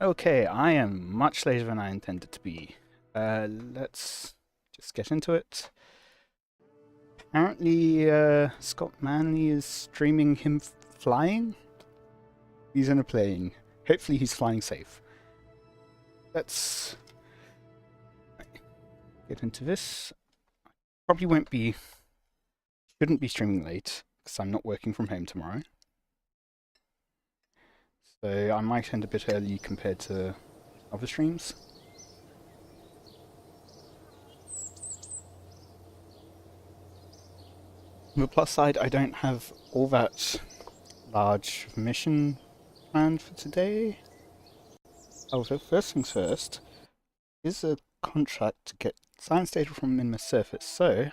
Okay, I am much later than I intended to be. Let's just get into it. Apparently, Scott Manley is streaming him flying. He's in a plane. Hopefully he's flying safe. Let's get into this. Probably shouldn't be streaming late, because I'm not working from home tomorrow. So I might end a bit early compared to other streams. On the plus side, I don't have all that large mission planned for today. However, first things first, is a contract to get science data from Minmus surface, so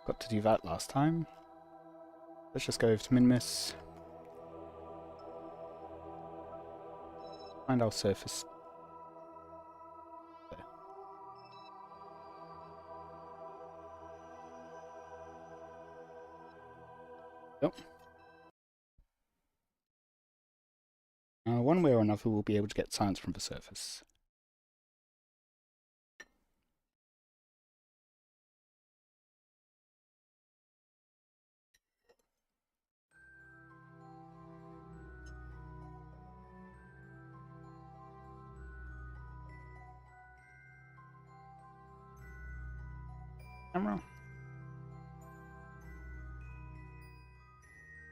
got to do that last time. Let's just go over to Minmus. Find our surface. There. Yep. One way or another, we'll be able to get science from the surface. Camera.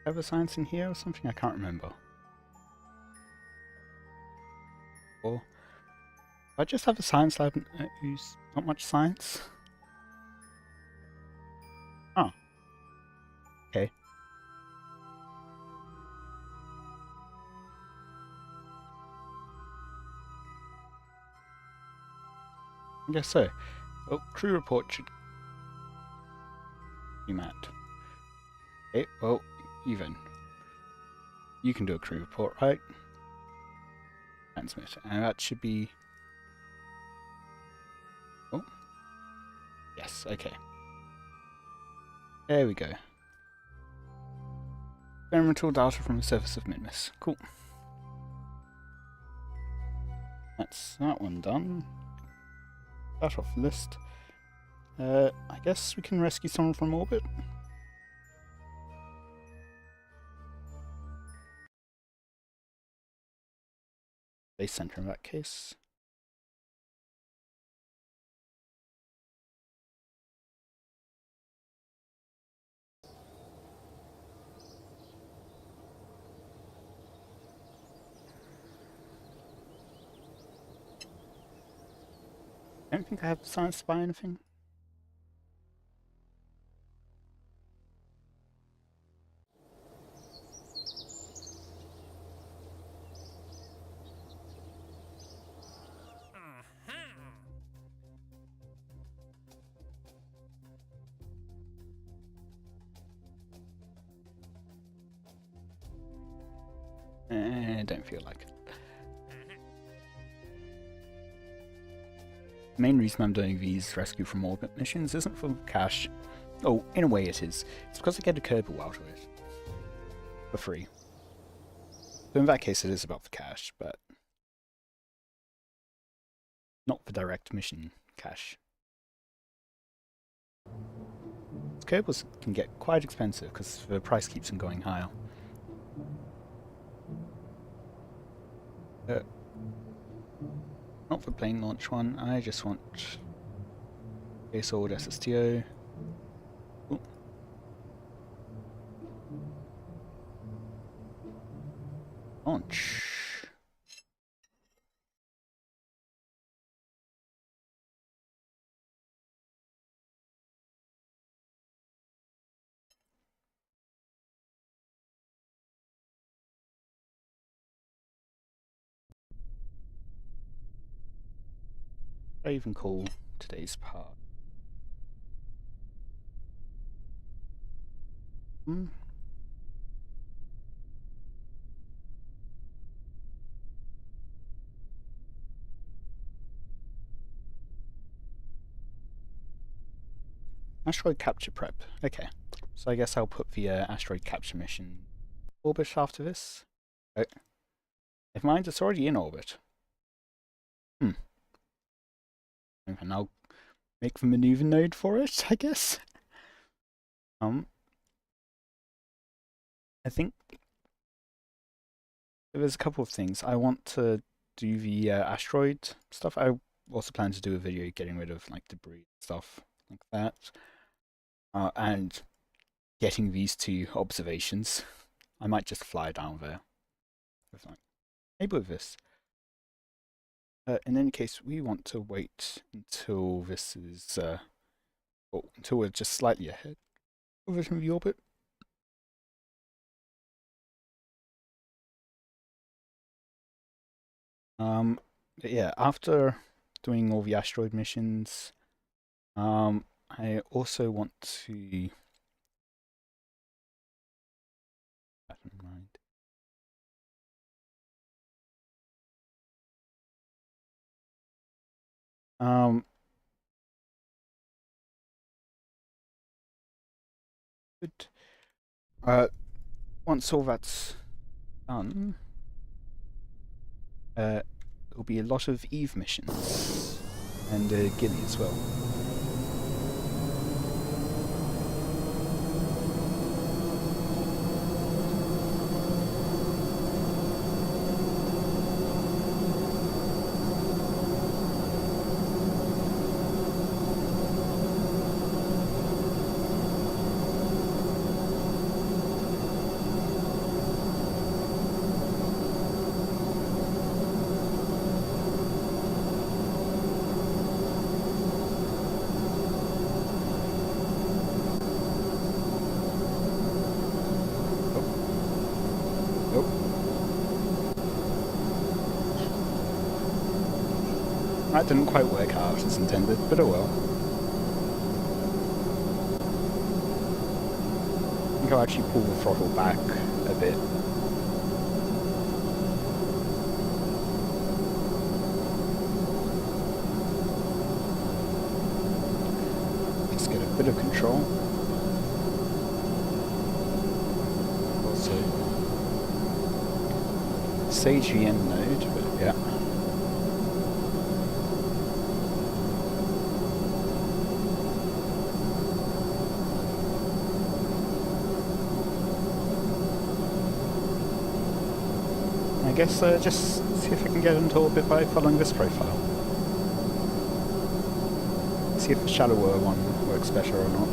Have a science in here or something? I can't remember. Or I just have a science lab who's not much science. Oh. Okay. I guess so. Oh, crew report should be mad. Okay, well, even. You can do a crew report, right? Transmit. And that should be... Oh. Yes, okay. There we go. Experimental data from the surface of Minmus. Cool. That's that one done. That off the list. I guess we can rescue someone from orbit. Base center in that case. I don't think I have the science to buy anything. Don't feel like it. The main reason I'm doing these rescue from orbit missions isn't for cash. Oh, in a way it is. It's because I get a Kerbal out of it. For free. So in that case it is about the cash, but not the direct mission cash. Kerbals can get quite expensive because the price keeps on going higher. Not the plane launch one, I just want Asteroid SSTO. Ooh. Launch. I even call today's part. Asteroid capture prep. Okay, so I guess I'll put the asteroid capture mission orbit after this. Oh. Never mind, it's already in orbit. And I'll make the maneuver node for it, I guess. I think there's a couple of things. I want to do the asteroid stuff. I also plan to do a video getting rid of like debris and stuff like that. And getting these two observations. I might just fly down there with like, maybe with this. In any case, we want to wait until this is, until we're just slightly ahead of it in the orbit. But yeah, after doing all the asteroid missions, I also want to. Never mind. Good. Once all that's done, there'll be a lot of Eve missions and Gilly as well. That didn't quite work out as intended, but oh well. I think I'll actually pull the throttle back a bit. Just get a bit of control. Also, sage the end node, but yeah. I guess just see if I can get into orbit by following this profile. See if the shallower one works better or not.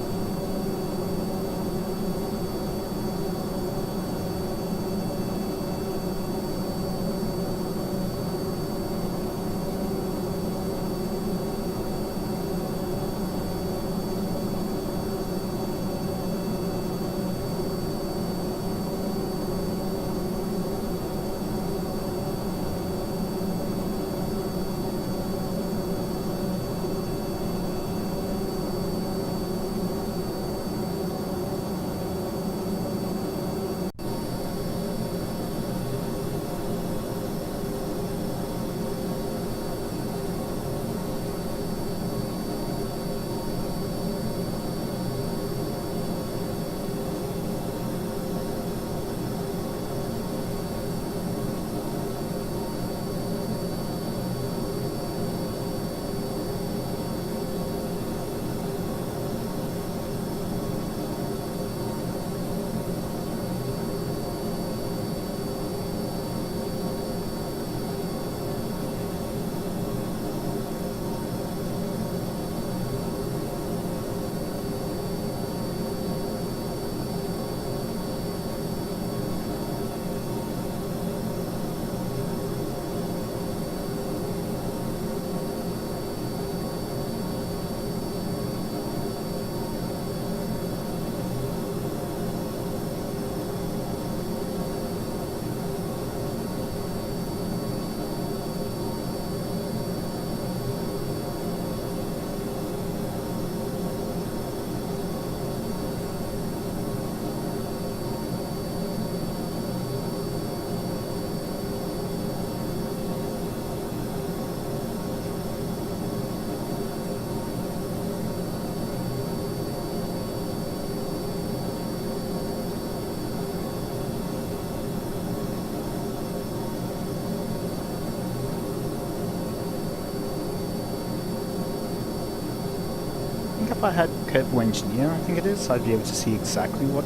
if I had Kerbal Engineer, I think it is, I'd be able to see exactly what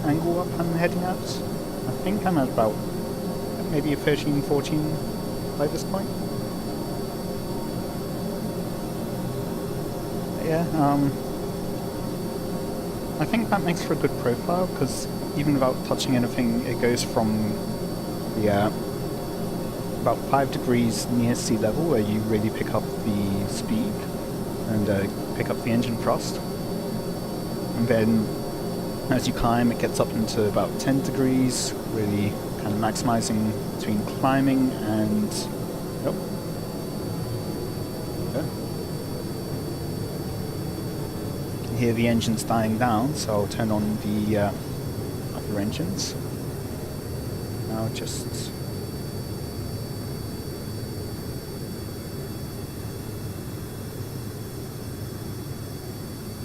angle up I'm heading at. I think I'm at about maybe a 13, 14 by this point. But yeah, I think that makes for a good profile, because even without touching anything, it goes from the about 5 degrees near sea level, where you really pick up the speed and pick up the engine thrust. And then as you climb, it gets up into about 10 degrees, really kind of maximizing between climbing and... Yep. Okay. You can hear the engines dying down, so I'll turn on the other engines. Now just...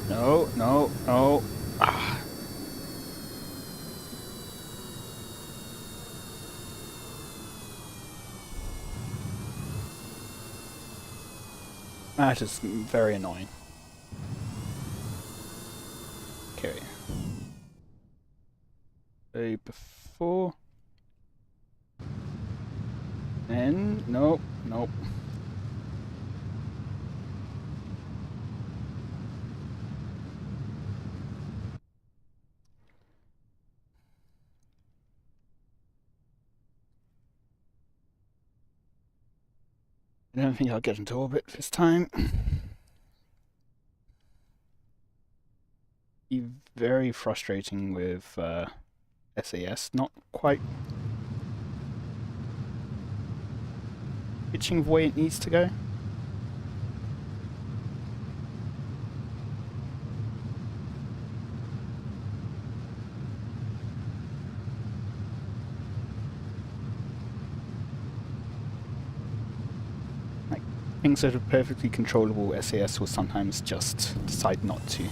No, no, no. Ah. That is very annoying. Okay. So before... And... Nope, nope. I don't think I'll get into orbit this time. Be very frustrating with SAS, not quite pitching the way it needs to go. Like, things that are perfectly controllable, SAS will sometimes just decide not to.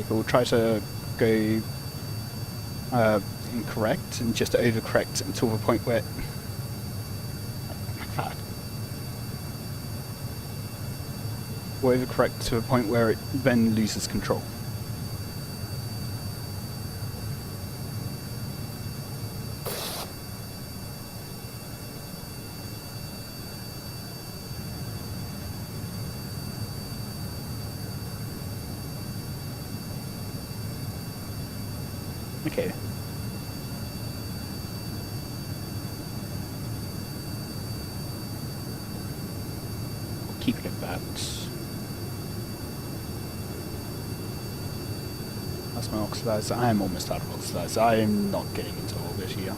We'll try to go incorrect and just overcorrect until the point where... We'll overcorrect to a point where it then loses control. Okay. We'll keep it at that. That's my oxidizer. I am almost out of oxidizer. I am not getting into orbit here.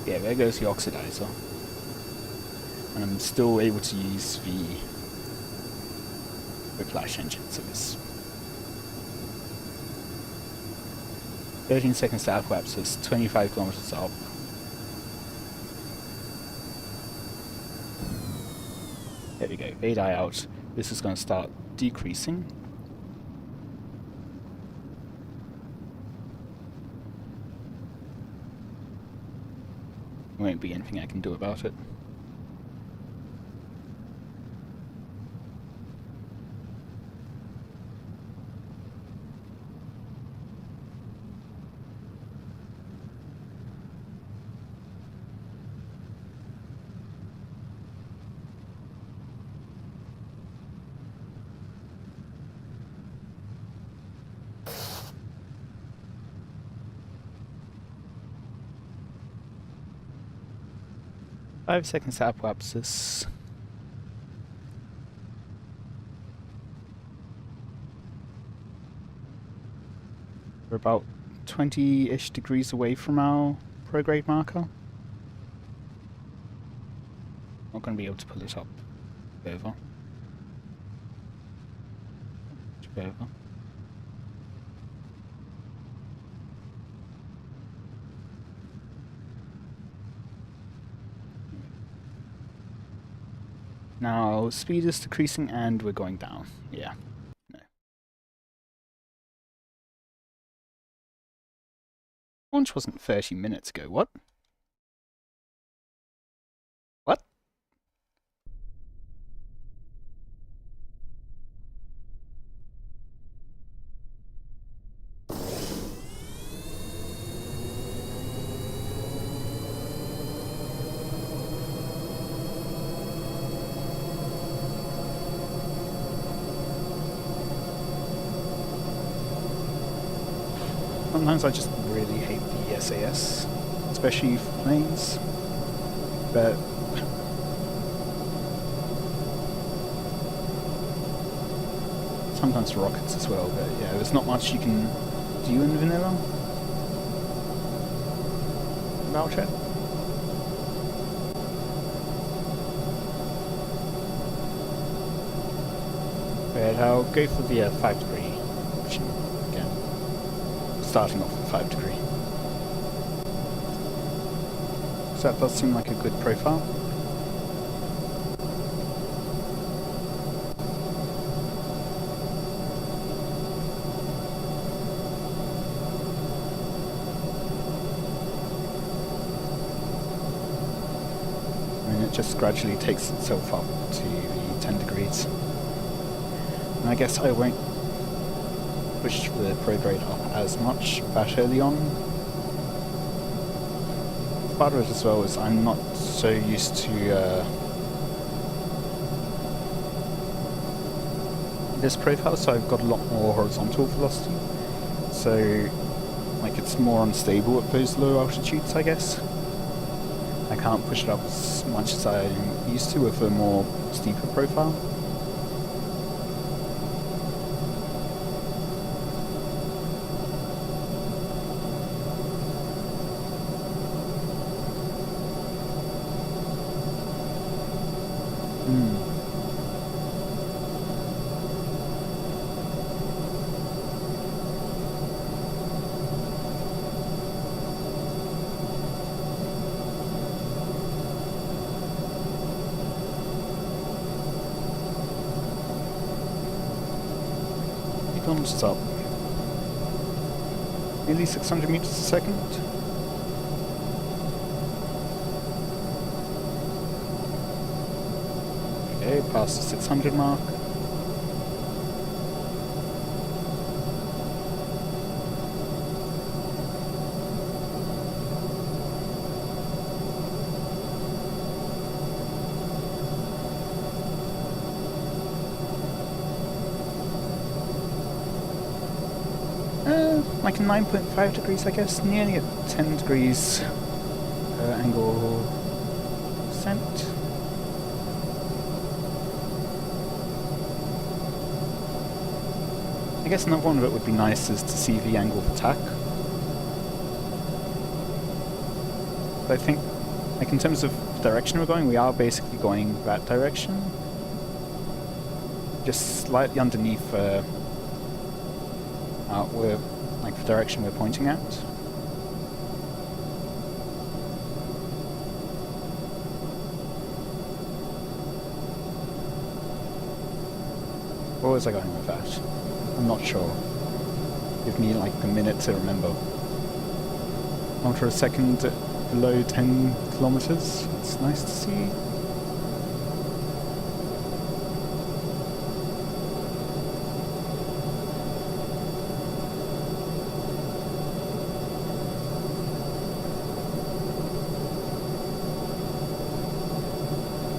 Yeah, there goes the oxidizer. And I'm still able to use the whiplash engine, so this 13 seconds to outwap, so it's 25 kilometers up. There we go, they die out. This is going to start decreasing. There won't be anything I can do about it. Five seconds to apoapsis. We're about 20-ish degrees away from our prograde marker. Not going to be able to pull it up further. Further. Now, speed is decreasing and we're going down. Yeah. No. Launch wasn't 30 minutes ago, what? What? Sometimes I just really hate the SAS, especially for planes, but sometimes for rockets as well, but yeah, there's not much you can do in vanilla about it. But I'll go for the 5 degree option again. Starting off at 5 degree. So that does seem like a good profile. And it just gradually takes itself up to the 10 degrees. And I guess I won't push the prograde up as much that early on. Part of it as well is I'm not so used to this profile, so I've got a lot more horizontal velocity. So, like, it's more unstable at those low altitudes, I guess. I can't push it up as much as I'm used to with a more steeper profile. Thumbs up. Nearly 600 meters a second. Okay, past the 600 mark. Like 9.5 degrees, I guess, nearly at 10 degrees angle percent. I guess another one of it would be nice is to see the angle of attack. But I think, like, in terms of the direction we're going, we are basically going that direction. Just slightly underneath we're like the direction we're pointing at. Where was I going with that? I'm not sure. Give me like a minute to remember. After a second below 10 kilometers. It's nice to see.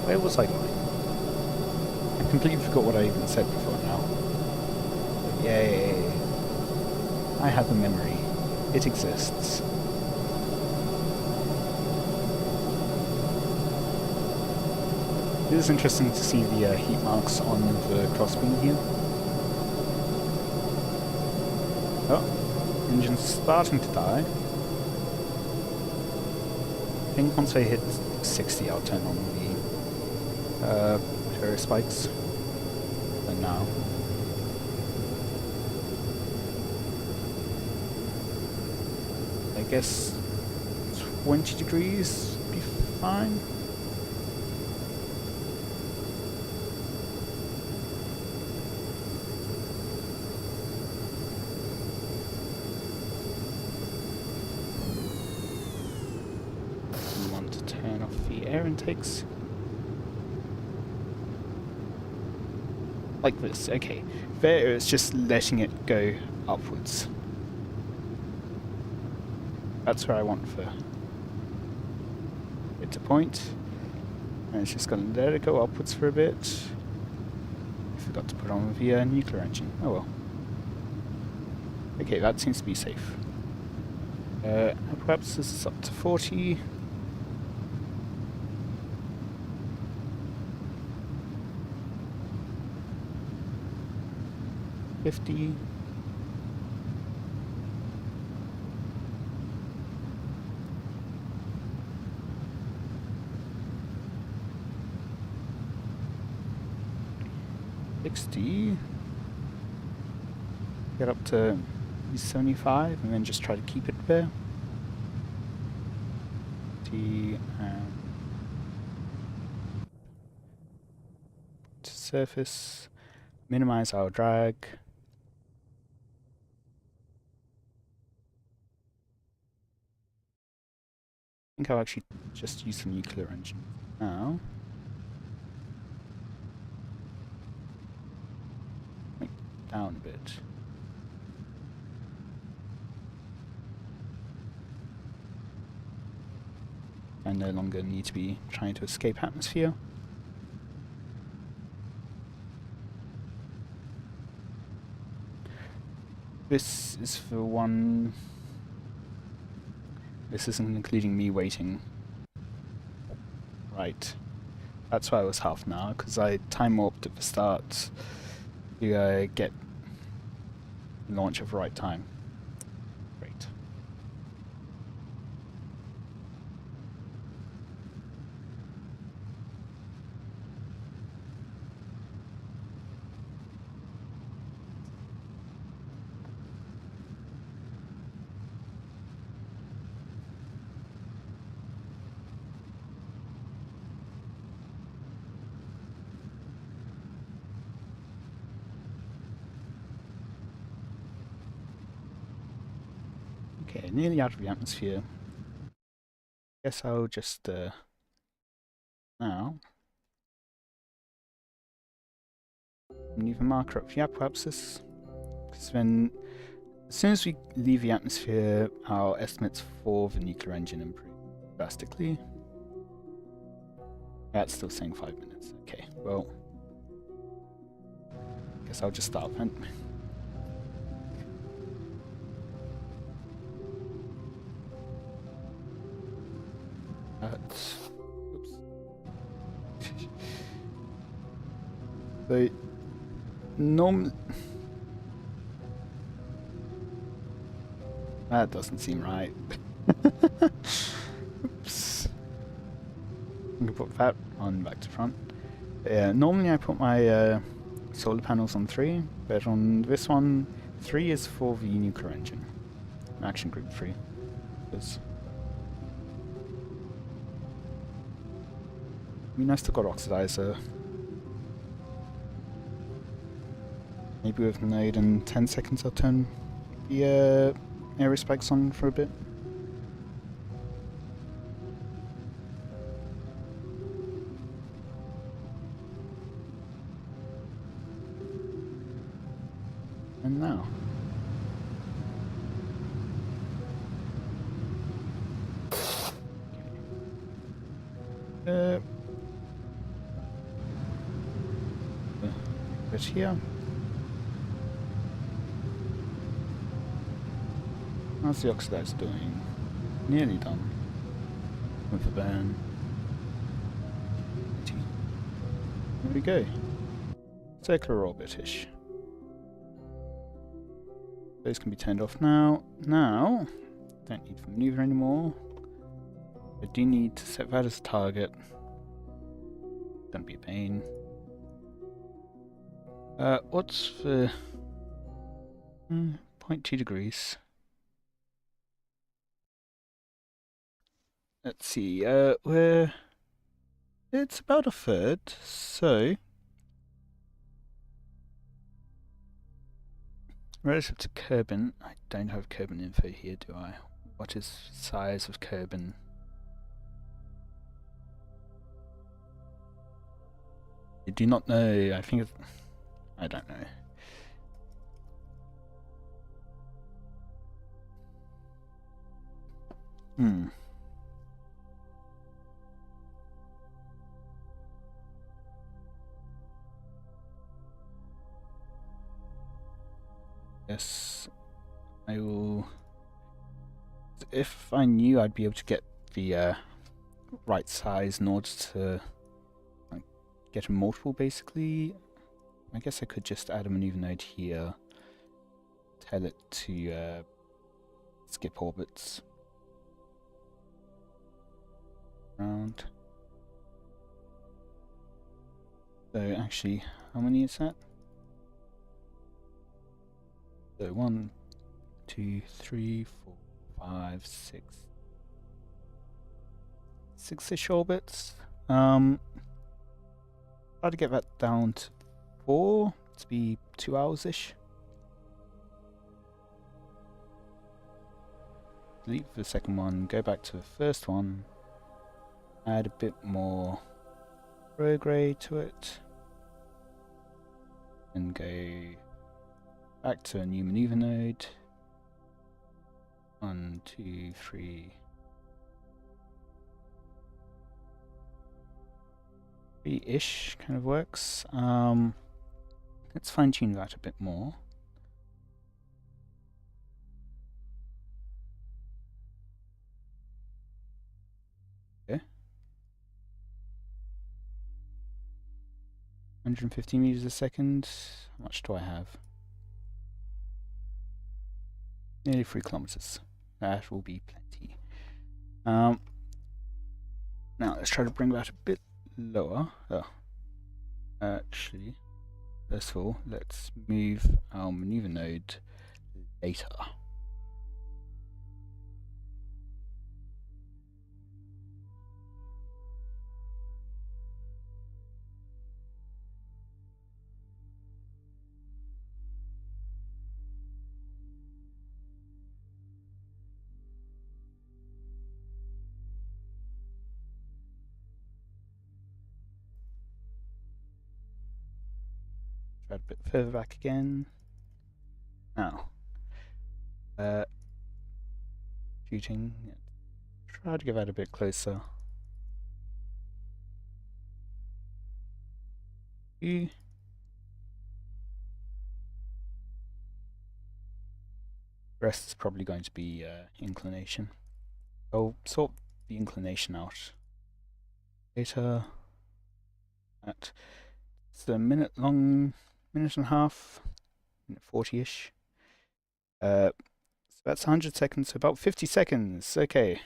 Where was I going? I completely forgot what I even said before now. But yay! I have a memory. It exists. It is interesting to see the heat marks on the crossbeam here. Oh, engine's starting to die. I think once I hit 60 I'll turn on the aero spikes. And now. I guess 20 degrees would be fine. air intakes. Like this, okay. There it's just letting it go upwards. That's where I want for it to point. And it's just going to let it go upwards for a bit. I forgot to put on the nuclear engine. Oh well. Okay, that seems to be safe. Perhaps this is up to 40. $50. $60. Get up to 75 and then just try to keep it there. And to surface, minimize our drag. I think I'll actually just use the nuclear engine now. Down a bit. I no longer need to be trying to escape atmosphere. This is for one. This isn't including me waiting. Right. That's why I was half an hour, because I time warped at the start to get launch at the right time. Great. Okay, nearly out of the atmosphere. Guess I'll just now leave a marker up the apoapsis, because then as soon as we leave the atmosphere, our estimates for the nuclear engine improve drastically. That's still saying 5 minutes. Okay, well, guess I'll just start then. Oops. So, that doesn't seem right. Oops. I'm gonna put that on back to front. Yeah, normally I put my solar panels on 3, but on this one, 3 is for the nuclear engine. Action group 3. Because I mean, I still got oxidizer. Maybe with node in 10 seconds I'll turn the aerospikes on for a bit. And now. Bit here. How's the oxidizer doing? Nearly done with the burn. There we go. Circular orbit-ish. Those can be turned off now. Now, don't need to maneuver anymore. I do need to set that as a target. Gonna be a pain. What's the 0.2 degrees? Let's see, it's about a third, so relative to Kerbin, I don't have Kerbin info here, do I? What is the size of Kerbin? do not know. I think I don't know. Yes, I will. If I knew I'd be able to get the right size in order to get a multiple, basically, I guess I could just add a maneuver node here, tell it to skip orbits around. So actually, how many is that? So 1, 2, 3, 4, 5, 6. 6-ish orbits. Try to get that down to 4 to be 2 hours-ish. Delete the second one, go back to the first one, add a bit more prograde to it, and go back to a new maneuver node. 1, 2, 3. 3-ish kind of works. Let's fine tune that a bit more. Okay. 150 meters a second. How much do I have? Nearly 3 kilometers. That will be plenty. Now let's try to bring that a bit lower. Oh, actually, first of all, let's move our maneuver node later. Try it a bit further back again. Now, shooting. Try to get that a bit closer. The rest is probably going to be inclination. I'll sort the inclination out later. It's a minute long, minute and a half, minute 40-ish. So that's 100 seconds, so about 50 seconds. Okay.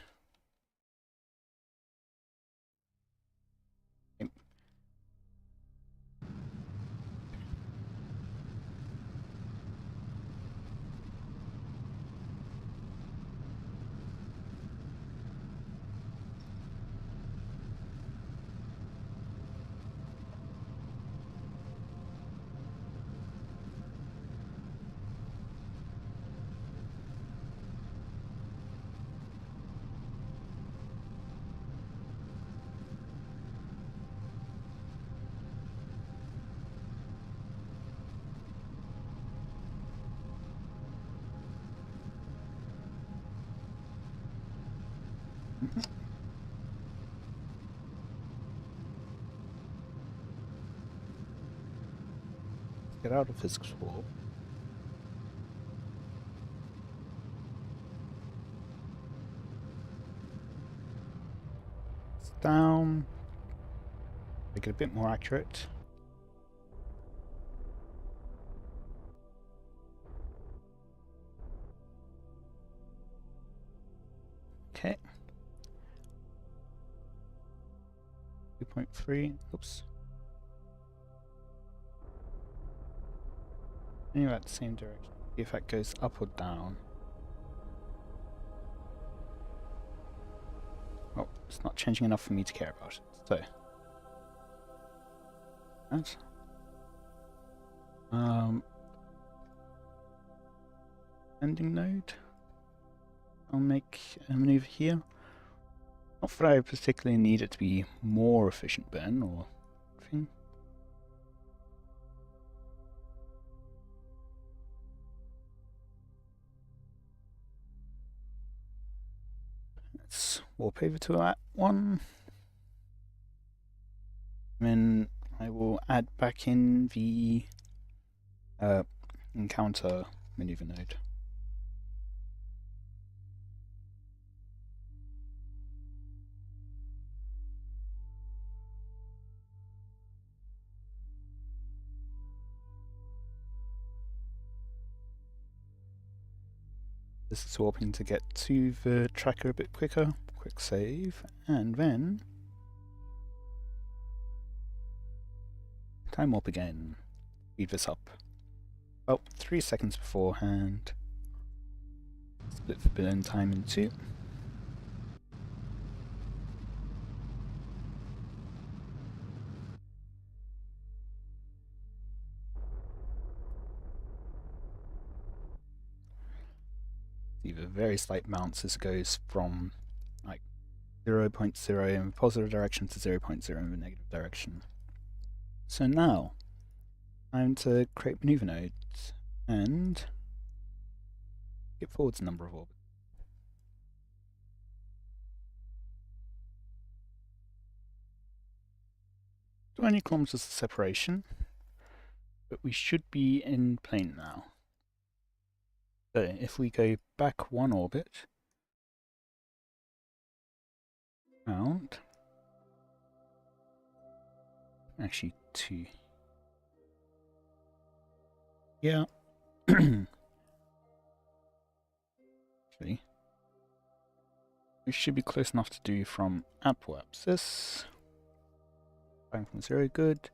Get out of physics warp. It's down. Make it a bit more accurate. Okay. 2.3. Oops. Anyway, at the same direction. See if that goes up or down. Oh, it's not changing enough for me to care about it. So. That. Ending node. I'll make a maneuver here. Not that I particularly need it to be more efficient burn or anything. warp over to that one. Then I will add back in the encounter maneuver node. This is warping to get to the tracker a bit quicker. Quick save, and then time warp again. Speed this up. About 3 seconds beforehand. Split the burn time in two. See the very slight bounce as it goes from like 0.0 in the positive direction to 0.0 in the negative direction. So now, time to create maneuver nodes and skip forwards a number of orbits. 20 kilometers of separation, but we should be in plane now. So if we go back one orbit, round, actually two. Yeah. Actually, we should be close enough to do from apoapsis. Time from 0, good.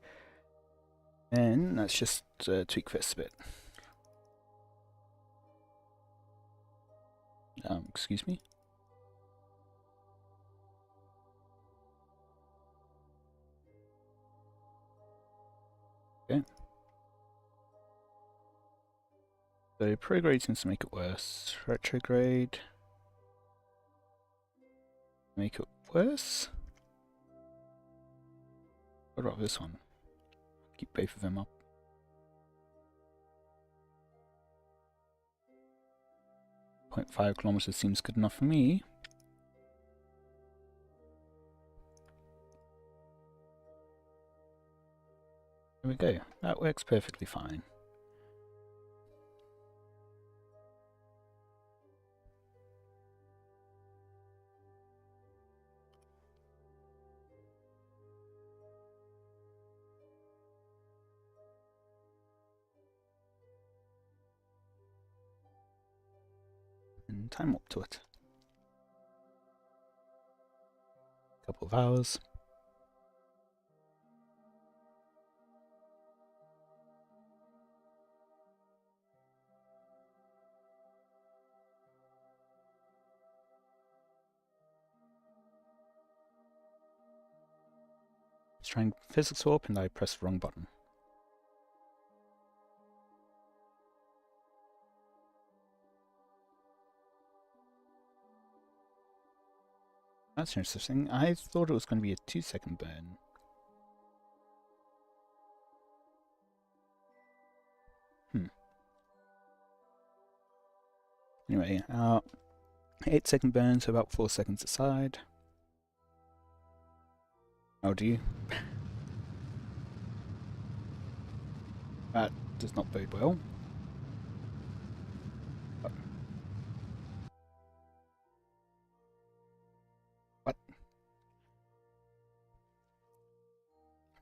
And let's just tweak this a bit. Excuse me. Okay. So prograde seems to make it worse. Retrograde. Make it worse? What about this one? Keep both of them up. .5 kilometers seems good enough for me. There we go. That works perfectly fine. And time warp to it. Couple of hours. Let's try and physics warp, and I pressed the wrong button. That's interesting. I thought it was going to be a 2-second burn. Anyway, 8-second burn, so about 4 seconds aside. Oh, do you? That does not bode well. What?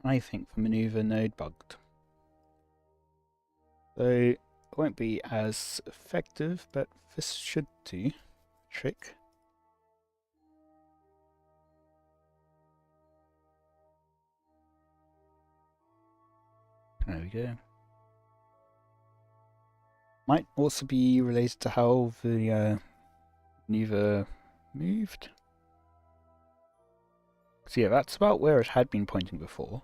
I think the maneuver node bugged. So it won't be as effective, but this should do the trick. There we go. Might also be related to how the maneuver moved. So yeah, that's about where it had been pointing before.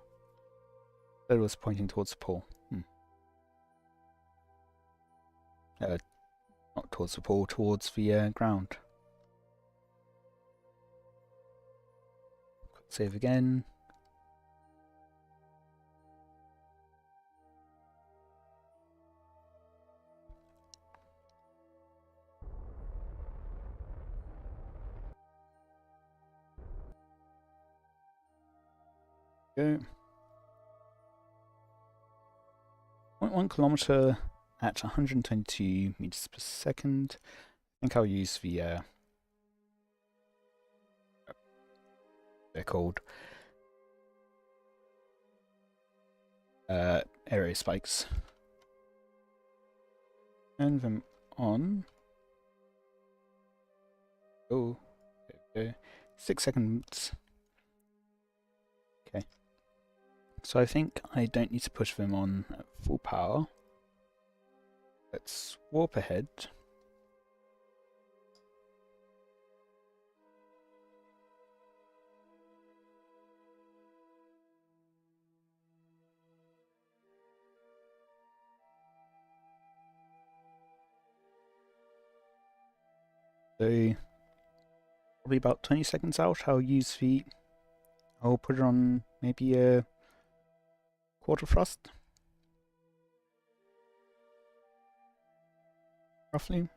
But it was pointing towards the pole. Not towards the pole, towards the ground. Save again. Go. 0.1 kilometer at 122 meters per second. I think I'll use the they're called aero spikes. Turn them on. Oh, there we go. 6 seconds. Okay. So I think I don't need to push them on at full power. Let's warp ahead. So probably about 20 seconds out, I'll put it on maybe a quarter thrust, roughly.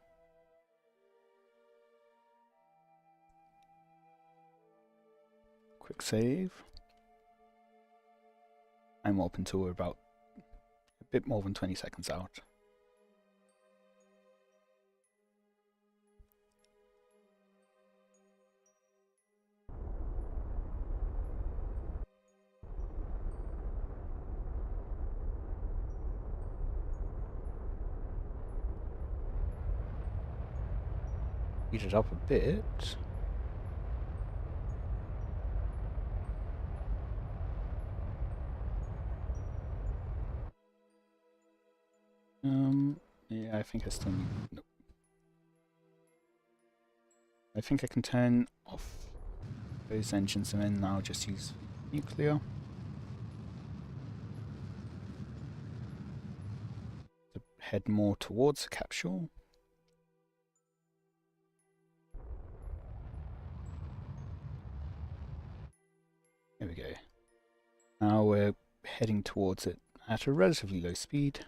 Quick save. I'm up until we're about a bit more than 20 seconds out. Speed it up a bit. Yeah, I think I still need... Nope. I think I can turn off those engines and then I'll just use nuclear. To head more towards the capsule. There we go. Now we're heading towards it at a relatively low speed.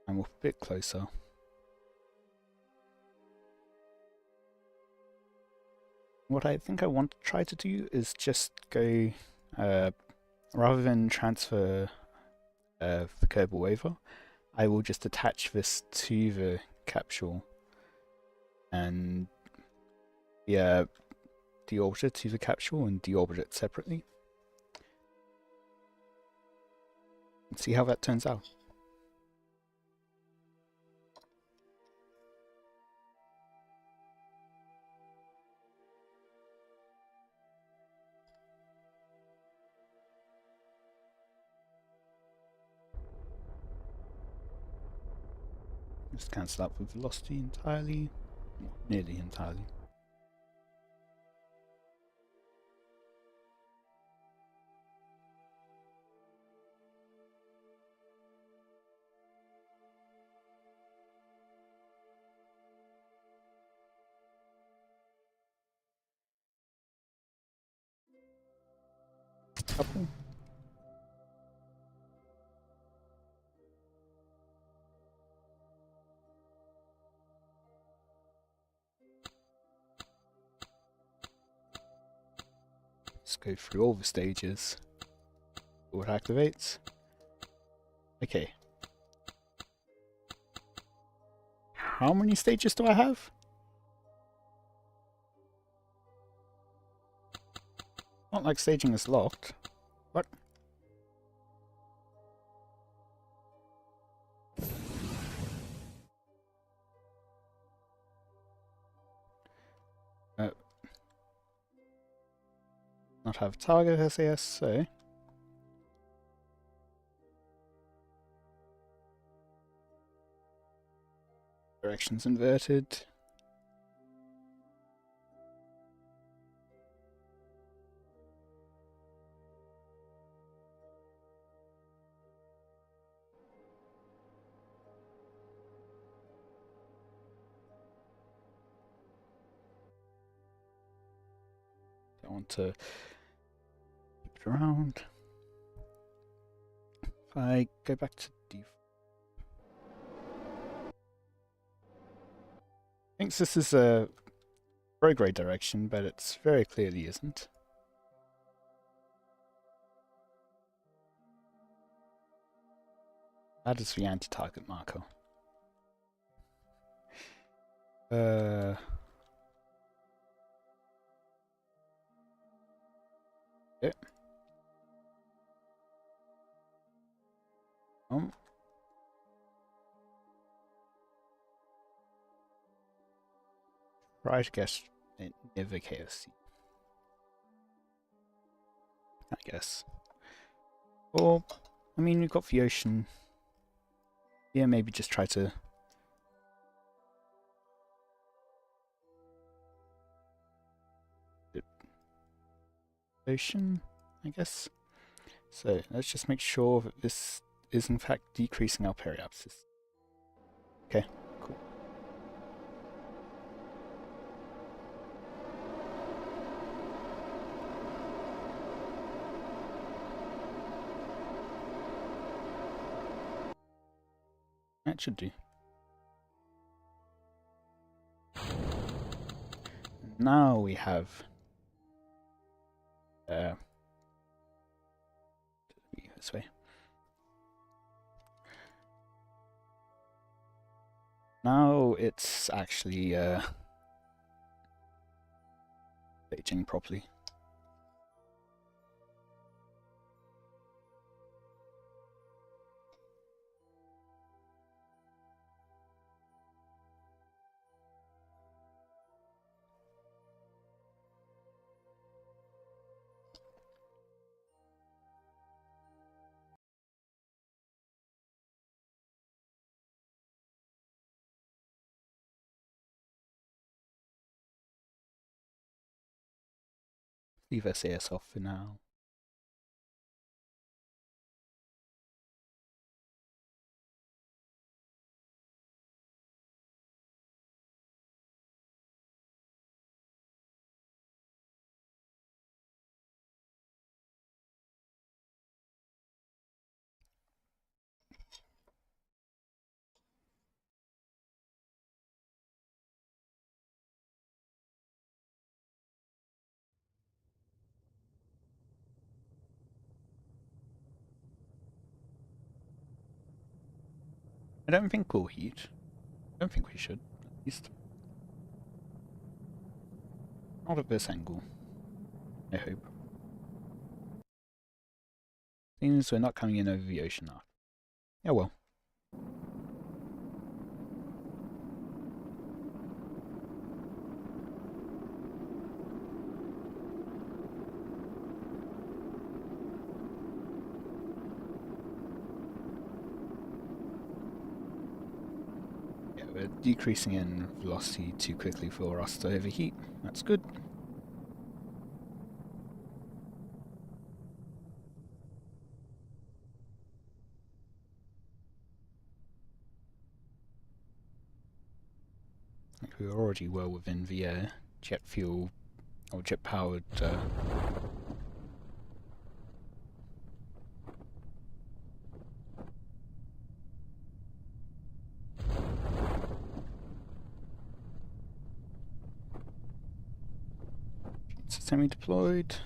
And we're a bit closer. What I think I want to try to do is just go, rather than transfer the Kerbal over, I will just attach this to the capsule and deorbit it to the capsule and deorbit it separately. And see how that turns out. Just cancel out the velocity entirely, well, nearly entirely. Couple. Let's go through all the stages. What activates? Okay. How many stages do I have? Not like staging is locked. What? Not have target SAS, so directions inverted. I want to keep it around. If I go back to default. Thinks this is a prograde direction, but it's very clearly isn't. That is the anti-target marker. Yeah. Try to guess it never KSP. I guess. Or, I mean, we've got the ocean. Yeah, maybe just try to... ocean, I guess. So, let's just make sure that this is in fact decreasing our periapsis. Okay, cool. That should do. Now we have this way. Now it's actually staging properly. Leave SAS off for now. I don't think we'll heat. I don't think we should, at least. Not at this angle, I hope. Seems we're not coming in over the ocean now. Yeah, well. Yeah, we're decreasing in velocity too quickly for us to overheat. That's good. We were already well within the jet fuel or jet powered semi-deployed.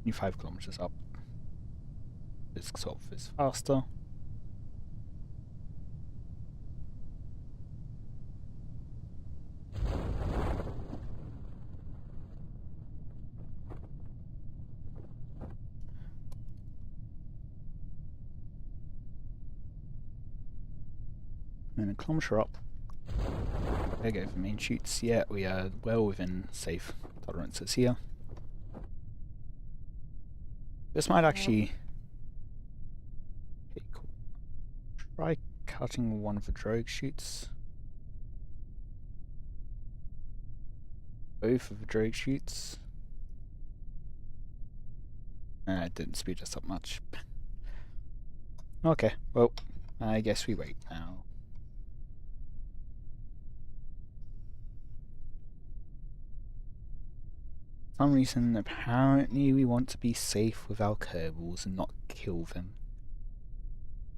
Only 5 kilometers up. This sort of is faster. And a kilometer up. There you go for main chutes. Yeah, we are well within safe tolerances here. This might actually... Okay, cool. Try cutting one of the drogue chutes. both of the drogue chutes. It didn't speed us up much. Okay, well, I guess we wait now. For some reason, apparently we want to be safe with our Kerbals and not kill them.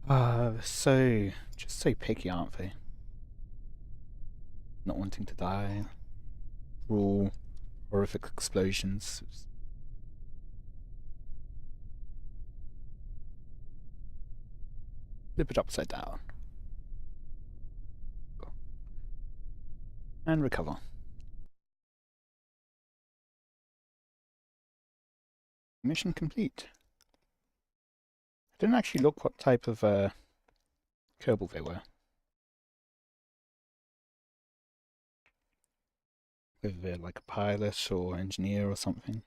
Just so picky, aren't they? Not wanting to die. Raw, horrific explosions. Flip it upside down. And recover. Mission complete. I didn't actually look what type of Kerbal they were. Whether they're like a pilot or engineer or something.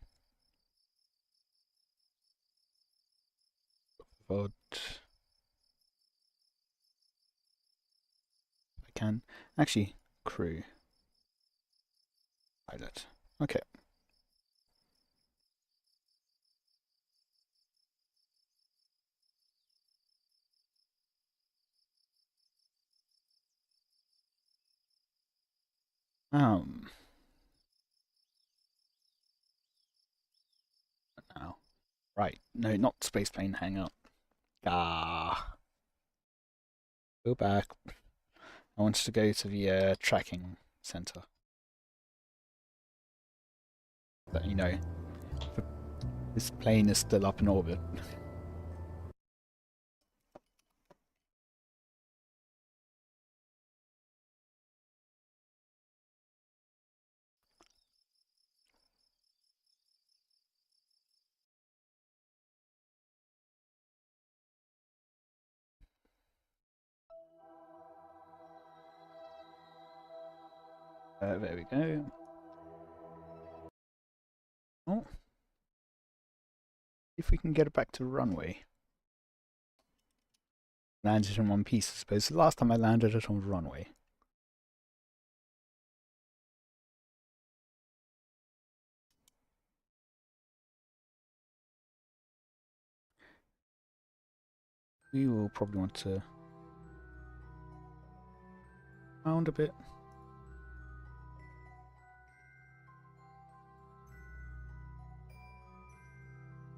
Odd. I can. Actually, crew. Pilot. Okay. Now. Right. No, not spaceplane hangout. Ah. Go back. I wanted to go to the tracking center. But you know, this plane is still up in orbit. There we go. Oh. If we can get it back to the runway. Landed in one piece, I suppose. The last time I landed it on the runway. We will probably want to round a bit.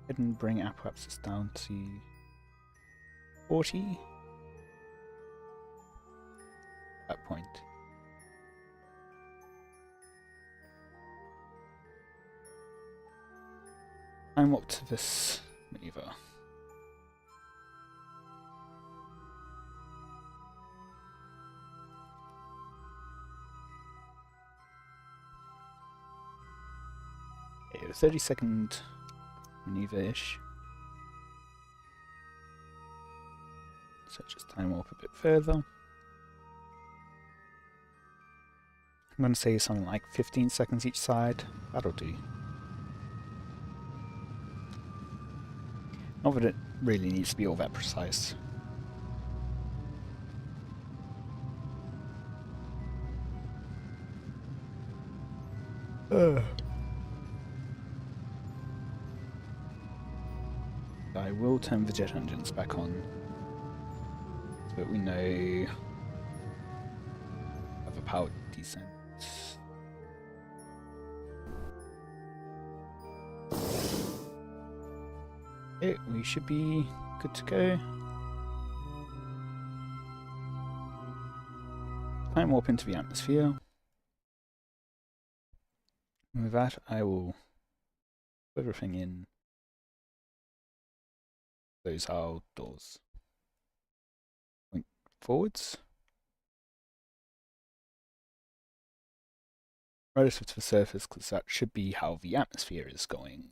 Head and bring apoapsis down to 40. That point. I'm up to this maneuver. Okay, 30-second maneuver-ish. So just time warp a bit further. I'm going to say something like 15 seconds each side. That'll do. Not that it really needs to be all that precise. I will turn the jet engines back on so that we know of a powered descent. Okay, we should be good to go. Time warp into the atmosphere. And with that, I will put everything in. Close our doors. Point forwards. Relative to the surface, because that should be how the atmosphere is going.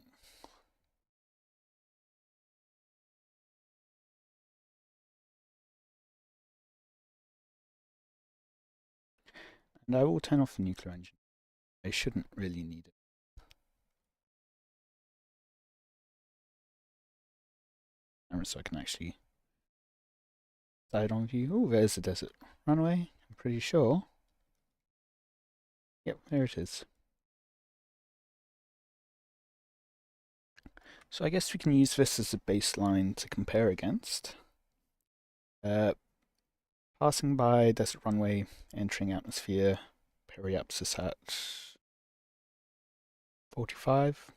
And I will turn off the nuclear engine. I shouldn't really need it. So I can actually side on view. Oh, there's the desert runway, I'm pretty sure. Yep, there it is. So I guess we can use this as a baseline to compare against. Passing by desert runway, entering atmosphere, periapsis at 45,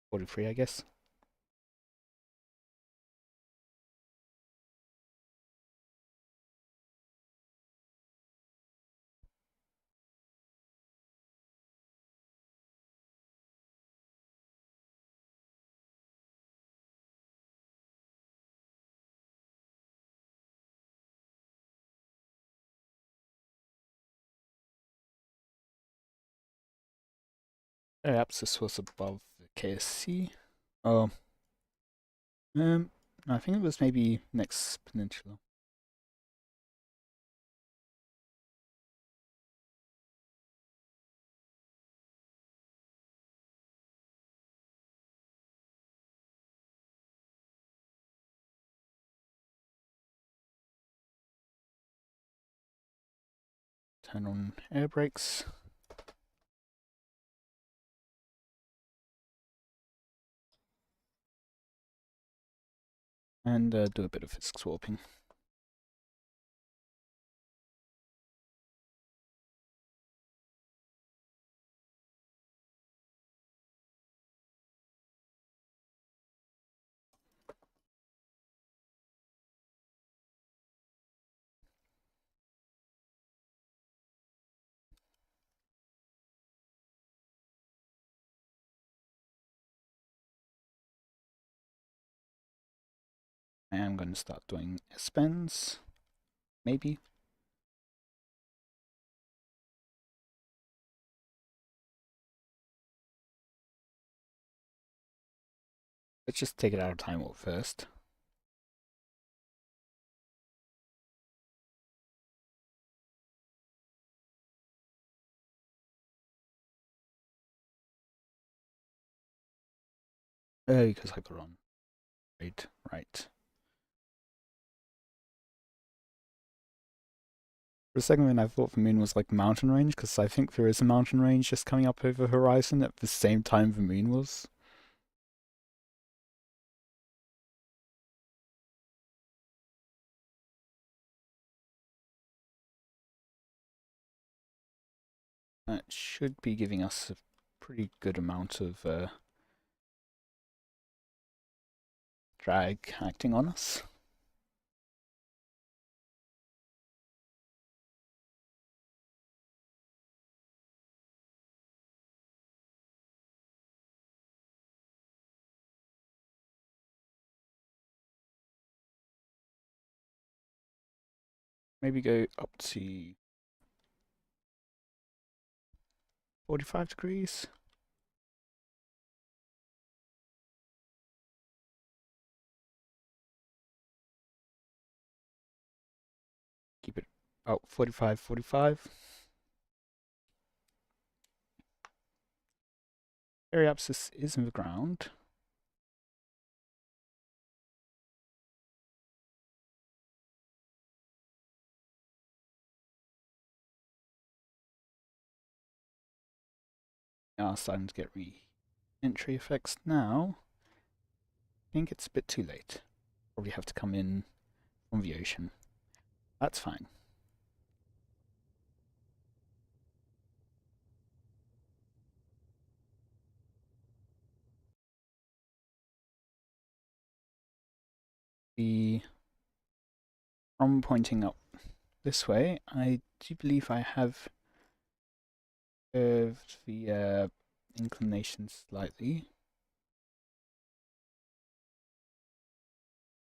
43 I guess. Periapsis was above the KSC. Oh, no, I think it was maybe next peninsula. Turn on air brakes. And do a bit of physics warping. I am going to start doing S-bends, maybe. Let's just take it out of time warp first. Because I got on. Right. For a second I thought the moon was like mountain range, because I think there is a mountain range just coming up over the horizon at the same time the moon was. That should be giving us a pretty good amount of drag acting on us. Maybe go up to 45 degrees. Keep it about 45, 45. Periapsis is in the ground. Now starting to get re-entry effects now. I think it's a bit too late. Probably have to come in from the ocean. That's fine. From pointing up this way, I do believe I have curved the inclination slightly.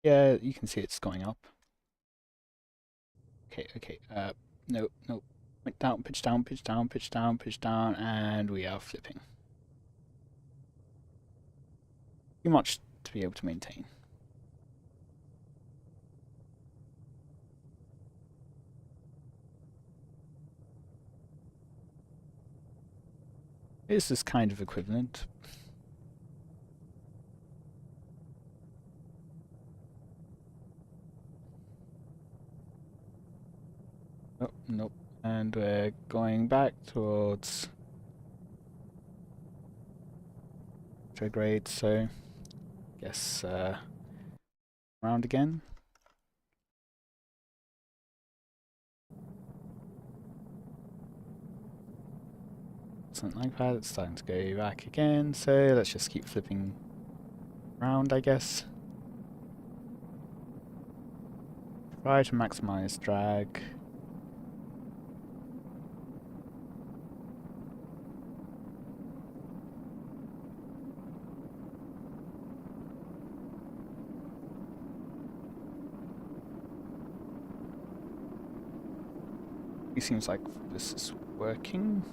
Yeah, you can see it's going up. Okay, no. Point down, pitch down, pitch down, pitch down, pitch down, and we are flipping. Too much to be able to maintain. This is kind of equivalent. Oh, nope. And we're going back towards retrograde, so guess round again. Something like that. It's starting to go back again, so let's just keep flipping around, I guess. Try to maximize drag. It seems like this is working.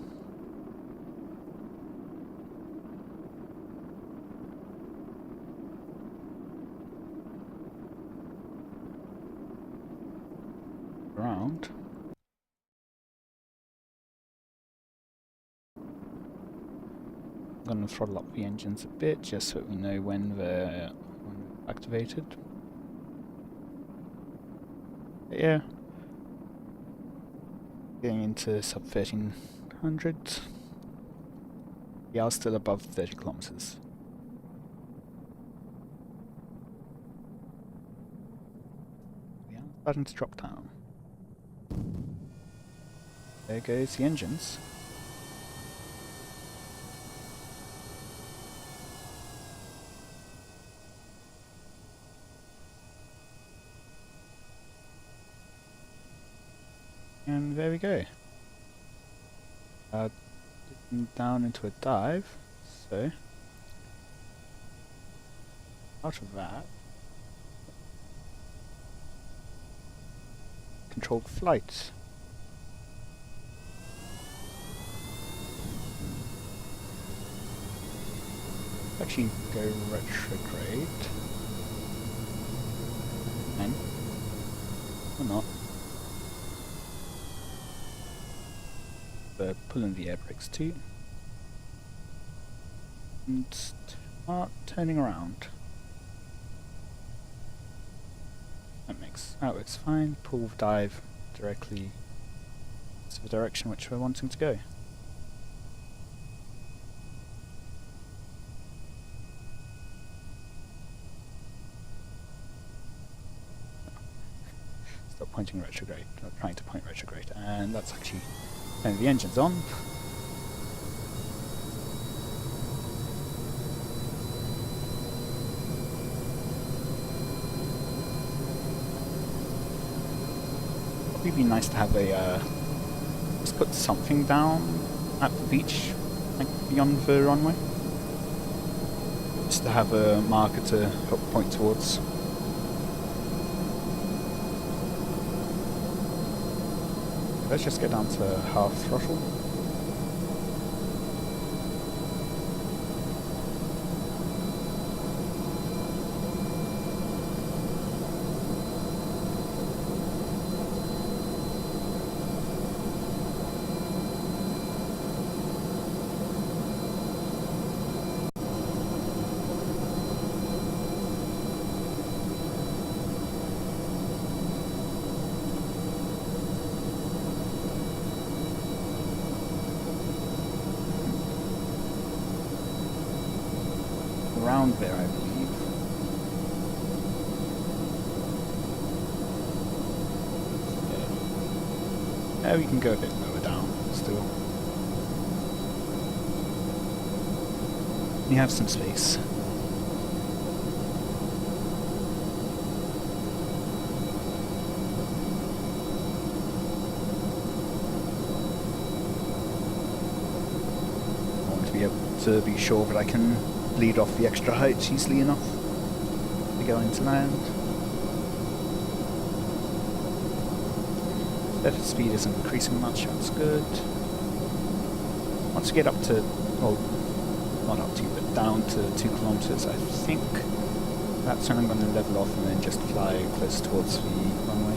Around. I'm going to throttle up the engines a bit just so we know when they're activated. But yeah, getting into sub 1300. We are still above 30 kilometers. We are starting to drop down. There goes the engines. And there we go. Down into a dive, so out of that, controlled flight. Actually go retrograde, and or not. Pulling the air brakes too, and start turning around. That works fine. Pull the dive directly to the direction which we're wanting to go. Stop pointing retrograde, or trying to point retrograde, and that's actually turning the engines on. It'd be nice to have a just put something down at the beach, like beyond the runway, just to have a marker to help point towards. Let's just get down to half throttle. Around there, I believe. Yeah, we can go a bit lower down still. We have some space. I want to be able to be sure that I can bleed off the extra height easily enough to go into land. Surface speed isn't increasing much, that's good. Once we get up to, well, not up to, but down to 2 kilometers, I think that's when I'm going to level off and then just fly close towards the runway.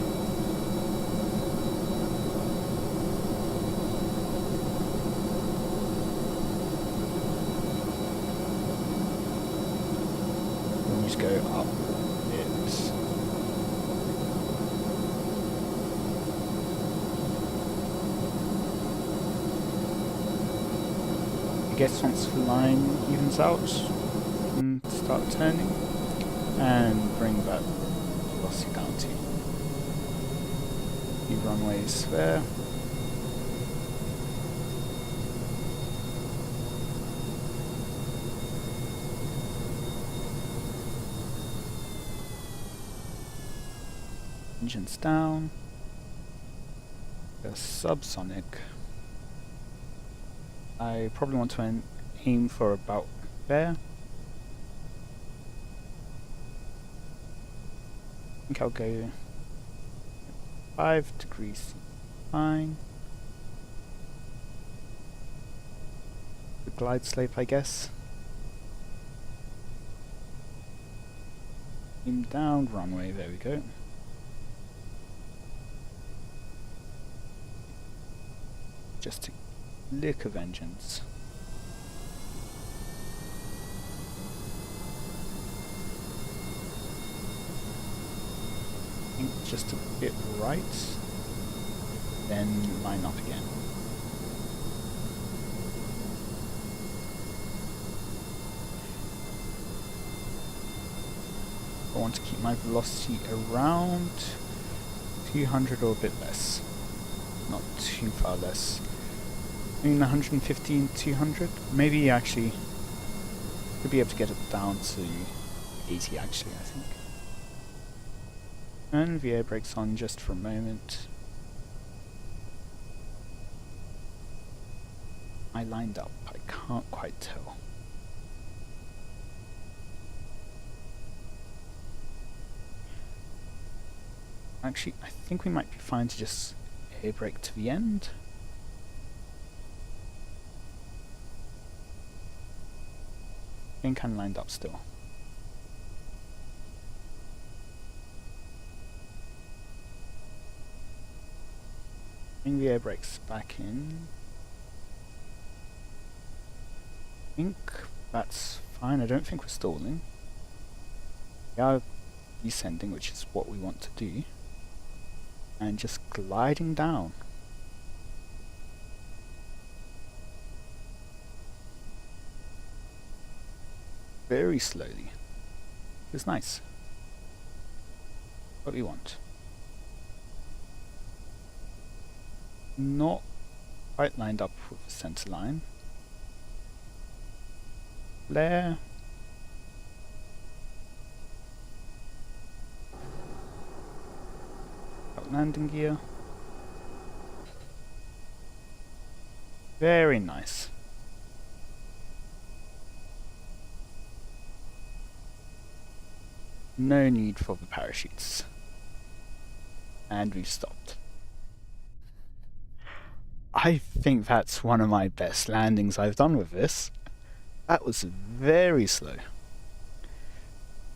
Go up it. I guess once the line evens out, start turning and bring that velocity down to the runways there. Engines down. They're subsonic. I probably want to aim for about there. I think I'll go 5 degrees. Fine. The glide slope, I guess. Aim down runway, there we go. Just a lick of engines. I think just a bit right, then line up again. I want to keep my velocity around 200 or a bit less. Not too far less. I mean 115, 200? Maybe actually could be able to get it down to 80 actually, I think. And the air brake's on just for a moment. I lined up, I can't quite tell. Actually, I think we might be fine to just air brake to the end. I think I'm lined up still. Bring the air brakes back in. I think that's fine. I don't think we're stalling. We are descending, which is what we want to do. And just gliding down. Very slowly. It's nice. What we want. Not quite lined up with the center line. Flare. Landing gear. Very nice. No need for the parachutes. And we've stopped. I think that's one of my best landings I've done with this. That was very slow.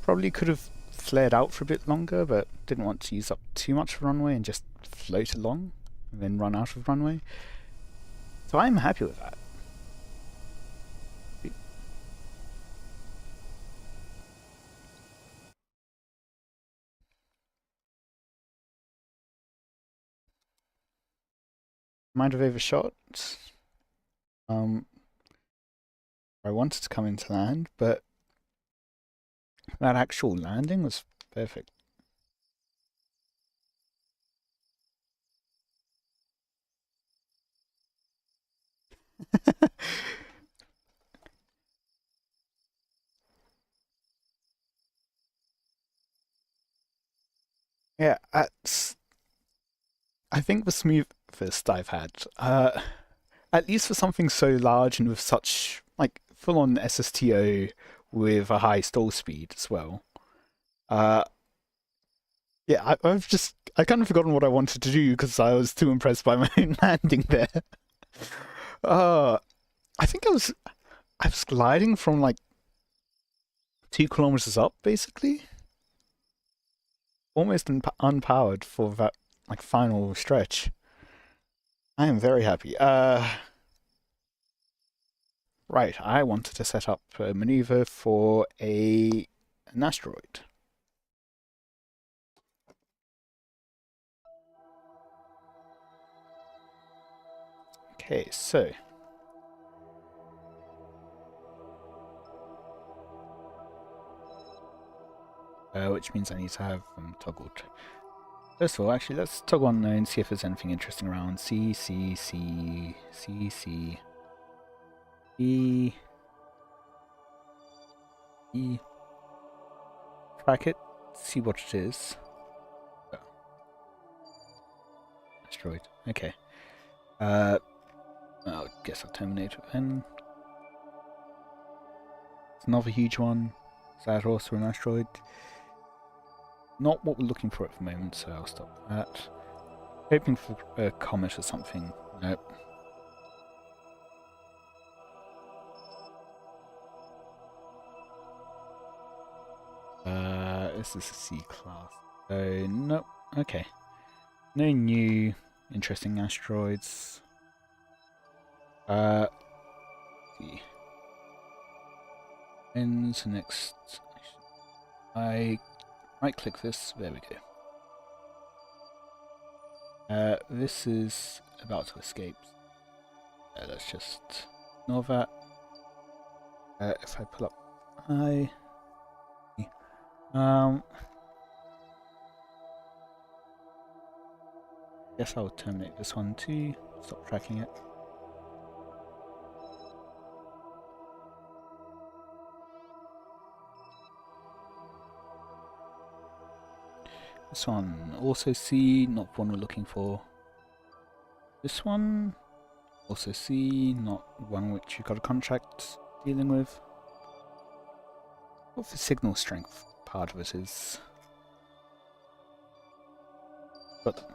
Probably could have flared out for a bit longer, but didn't want to use up too much runway and just float along and then run out of runway. So I'm happy with that. Might have overshot. I wanted to come into land, but that actual landing was perfect. Yeah, I think the smoothest I've had. At least for something so large and with such, like, full-on SSTO with a high stall speed as well. Yeah, I kind of forgotten what I wanted to do because I was too impressed by my own landing there. I think I was gliding from like 2 kilometers up, basically. Almost unpowered for that like final stretch. I am very happy. Right, I wanted to set up a maneuver for an asteroid. Okay, so which means I need to have them toggled. First of all, actually, let's toggle unknown, see if there's anything interesting around. C, C, C, C, C, E, E. Track it, see what it is. Oh. Asteroid. Okay. I guess I'll terminate it then. It's another huge one. Is that also an asteroid? Not what we're looking for at the moment, so I'll stop that. Hoping for a comet or something. Nope. This is a C class. So, nope. Okay. No new interesting asteroids. See. Into next. I right click this. There we go. This is about to escape. Let's just ignore that. If I pull up high. Guess I'll terminate this one too. Stop tracking it. This one also C, not the one we're looking for. This one also C, not one which you got a contract dealing with. What the signal strength part of it is. But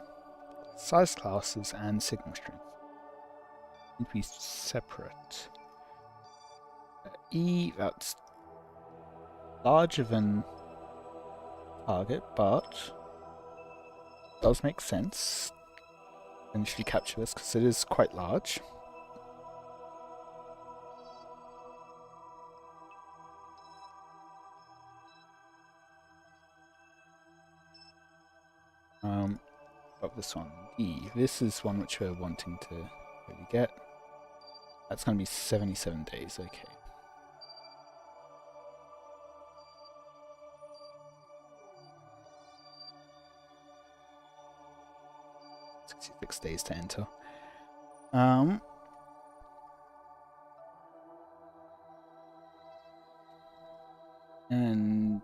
size classes and signal strength need to be separate. E, that's larger than target, but does make sense. Eventually capture this because it is quite large. But this one, E, this is one which we're wanting to really get. That's going to be 77 days, okay. Six days to enter. And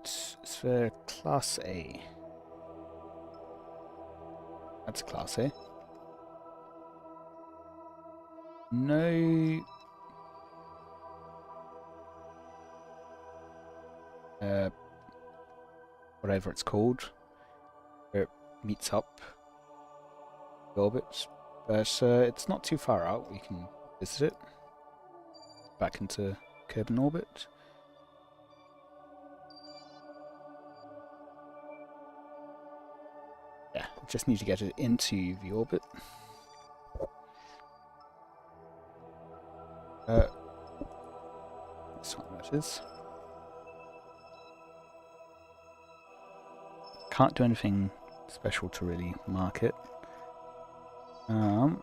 it's for Class A. That's Class A. No. Whatever it's called, where it meets up the orbit, but it's not too far out. We can visit it back into Kerbal orbit. Yeah, just need to get it into the orbit. This one that is. Can't do anything special to really mark it. So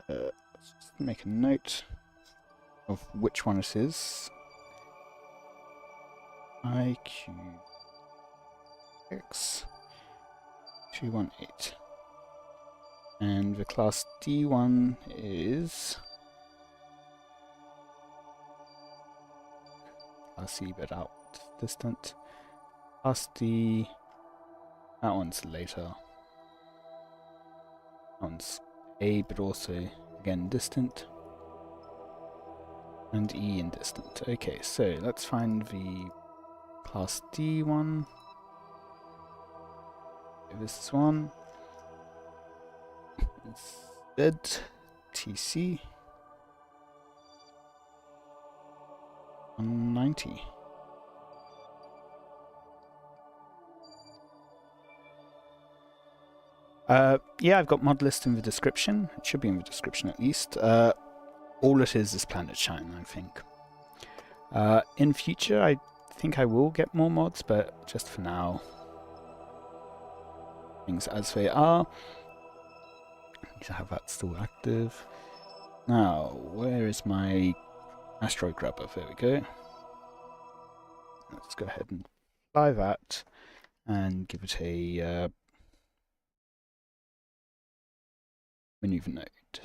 let's just make a note of which one it is. IQX 218. And the class D1 is Class C, but out distant. Class D, that one's later. That one's A, but also again distant. And E in distant. Okay, so let's find the Class D one. Okay, this is one. It's TC 190. Yeah, I've got mod list in the description. It should be in the description at least. All it is planet shine, I think. In future, I think I will get more mods, but just for now, things as they are. I need to have that still active. Now, where is my Asteroid grabber, there we go. Let's go ahead and fly that and give it a maneuver node.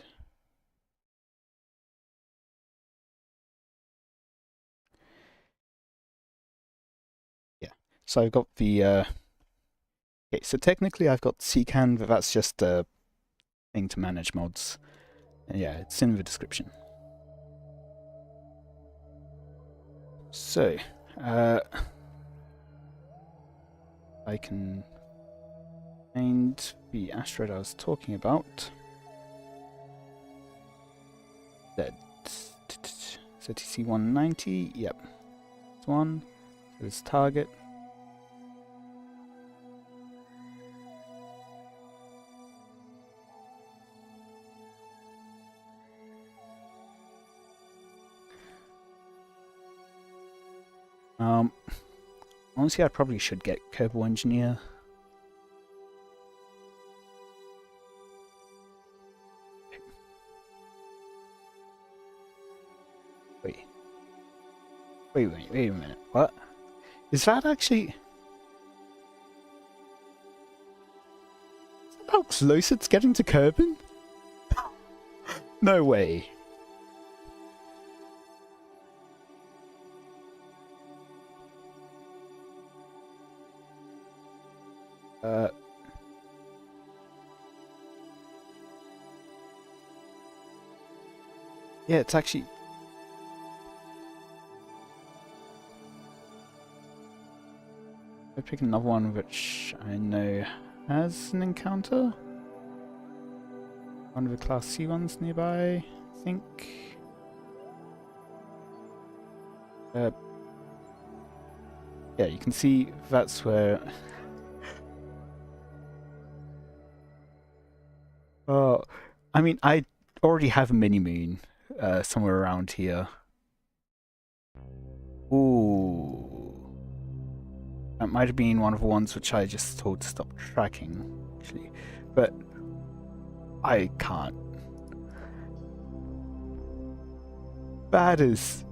Yeah, so I've got the okay, so technically I've got CCAN, but that's just a thing to manage mods. And yeah, it's in the description. So, I can find the asteroid I was talking about. That ZTC 190, yep. This one, so it's target. Honestly, I probably should get Kerbal Engineer. Wait a minute. What? Is that actually... Is that how close it's getting to Kerbin? No way. Yeah, it's actually... I'll pick another one which I know has an encounter. One of the Class C ones nearby, I think. Yeah, you can see that's where... Oh, I mean, I already have a mini-moon somewhere around here. Ooh. That might have been one of the ones which I just told to stop tracking, actually. But I can't. That is...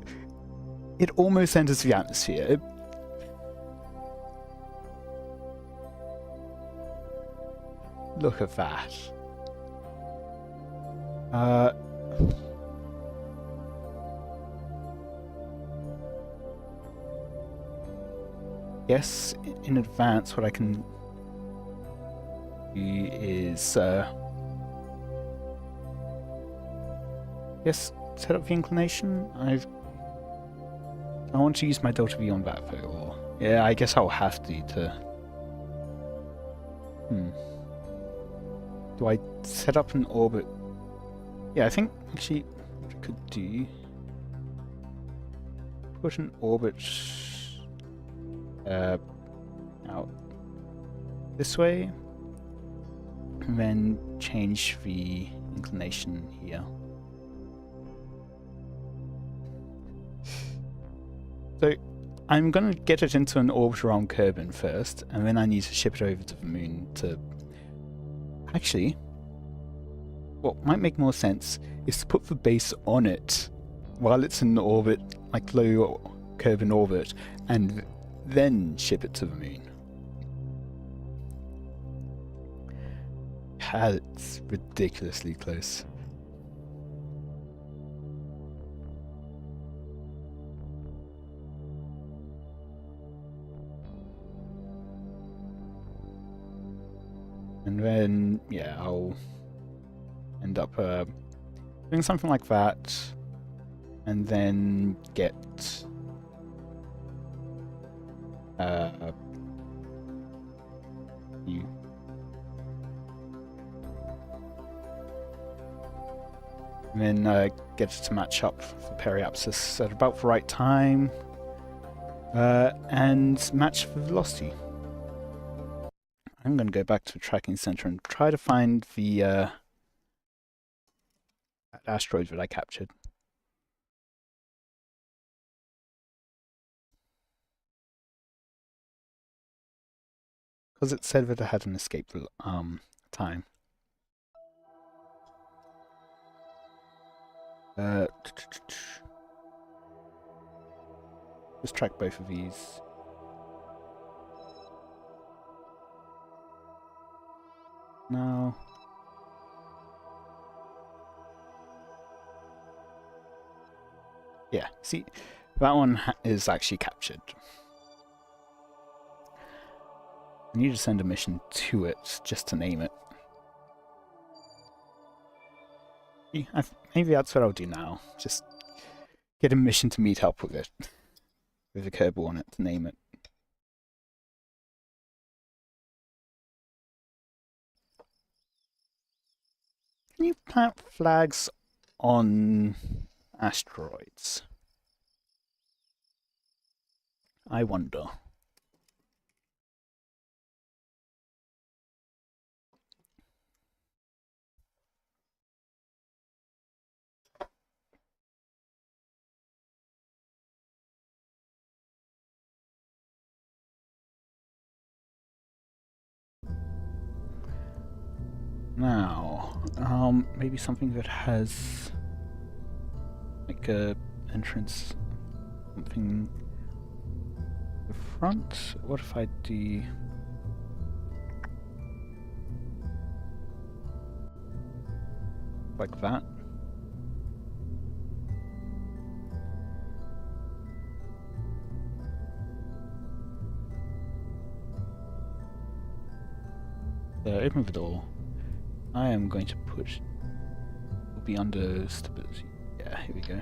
It almost enters the atmosphere. Look at that. Guess in advance what I can do is yes, set up the inclination. I want to use my delta V on that though, or yeah, I guess I'll have to do I set up an orbit? Yeah, I think actually what I could do, put an orbit out this way, and then change the inclination here. So I'm gonna get it into an orbit around Kerbin first, and then I need to ship it over to the moon to... Actually, what might make more sense is to put the base on it while it's in orbit, like low Kerbin orbit, and then ship it to the moon. It's ridiculously close. And then, yeah, I'll end up doing something like that, and then get you. And then get it to match up for periapsis at about the right time, and match the velocity. I'm going to go back to the tracking center and try to find the that asteroid that I captured. Because it said that it had an escape time. Just track both of these. Now, yeah, see, that one is actually captured. I need to send a mission to it just to name it. Maybe that's what I'll do now. Just get a mission to meet up with it. With a Kerbal on it to name it. Can you plant flags on asteroids? I wonder. Now, maybe something that has like a entrance, something the front. What if I do like that? So open the door. I am going to put, will be under stability. Yeah, here we go.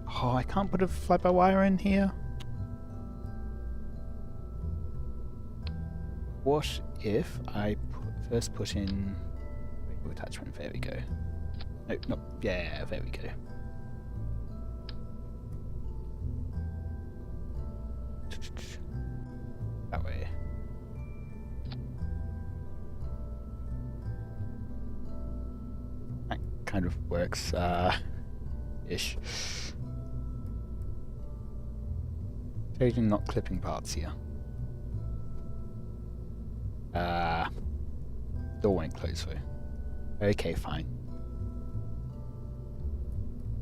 Oh, I can't put a fly-by-wire in here. What if I first put in radio attachment? There we go. No, no, yeah, there we go. That way. That kind of works, ish. Totally not clipping parts here. Door won't close though. Okay, fine.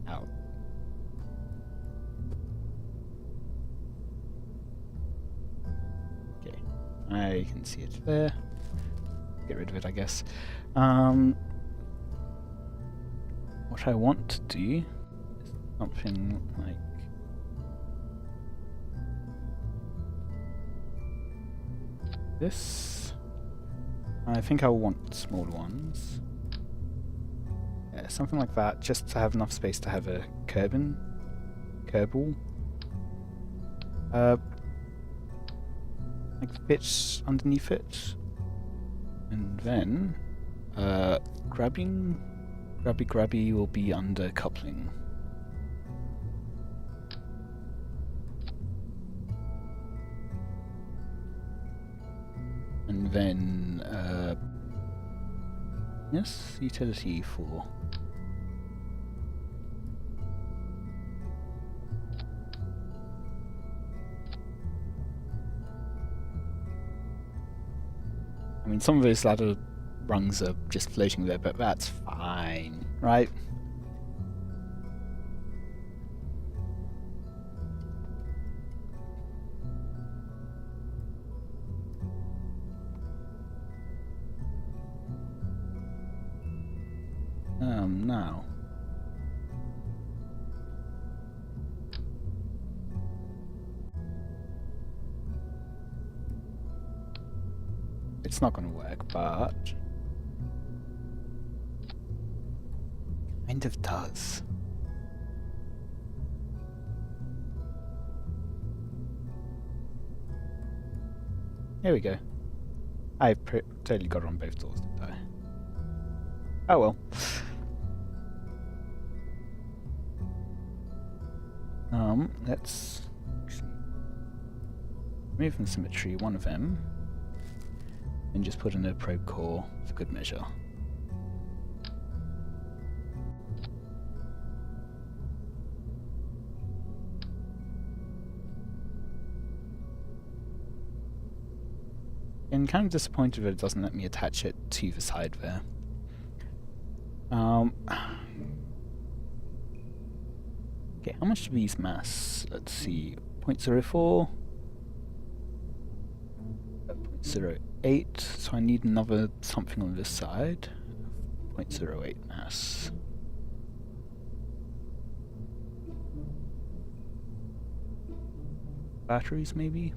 Out. Okay, I can see it there. Get rid of it, I guess. What I want to do is something like this. I think I'll want smaller ones. Yeah, something like that, just to have enough space to have a Kerbal. Like fits underneath it. And then grabby will be under coupling. And then yes, utility 4. I mean, some of those ladder rungs are just floating there, but that's fine, right? Now. It's not going to work, but kind of does. Here we go. I totally got it on both doors, didn't I? Oh well. Let's actually remove from symmetry one of them, and just put in a probe core for good measure. I'm kind of disappointed that it doesn't let me attach it to the side there. Okay, how much do these mass? Let's see. 0.04, 0.08, so I need another something on this side, 0.08 mass. Batteries maybe?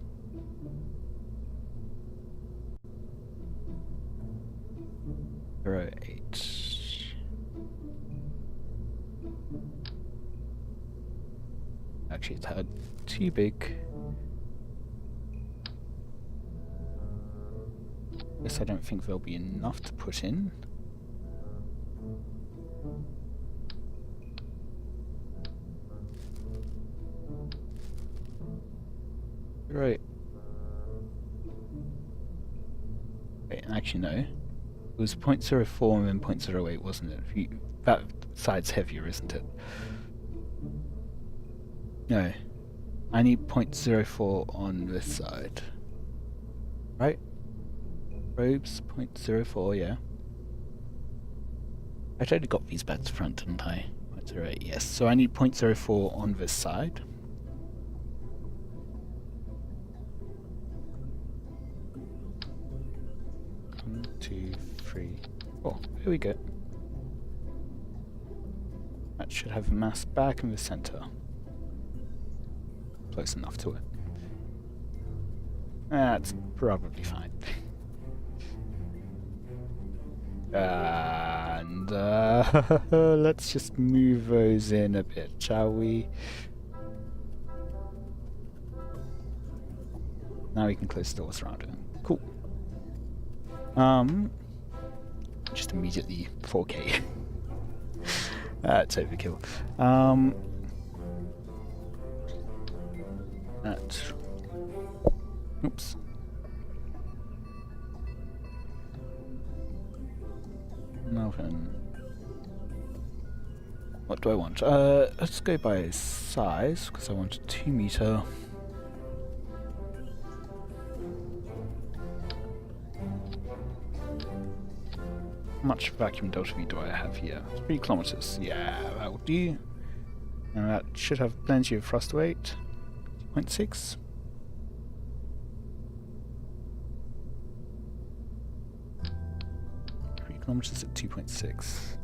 .08. Actually, it's had too big. Guess I don't think there'll be enough to put in. Right. Wait, actually no. It was 0.04 and then 0.08, wasn't it? That side's heavier, isn't it? No. I need 0.04 on this side. Right? Probes, 0.04, yeah. I totally got these back to front, didn't I? 0.08, yes. So I need 0.04 on this side. One, two, three, four. Here we go. That should have mass back in the center. Close enough to it. That's probably fine. And let's just move those in a bit, shall we? Now we can close the doors around it. Cool. Just immediately 4K. That's overkill. Oops. Now then, what do I want? Let's go by size, because I want a 2 meter. How much vacuum delta V do I have here? 3 kilometers. Yeah, that will do. And that should have plenty of thrust weight. 0.6. Kilometers at 2.6.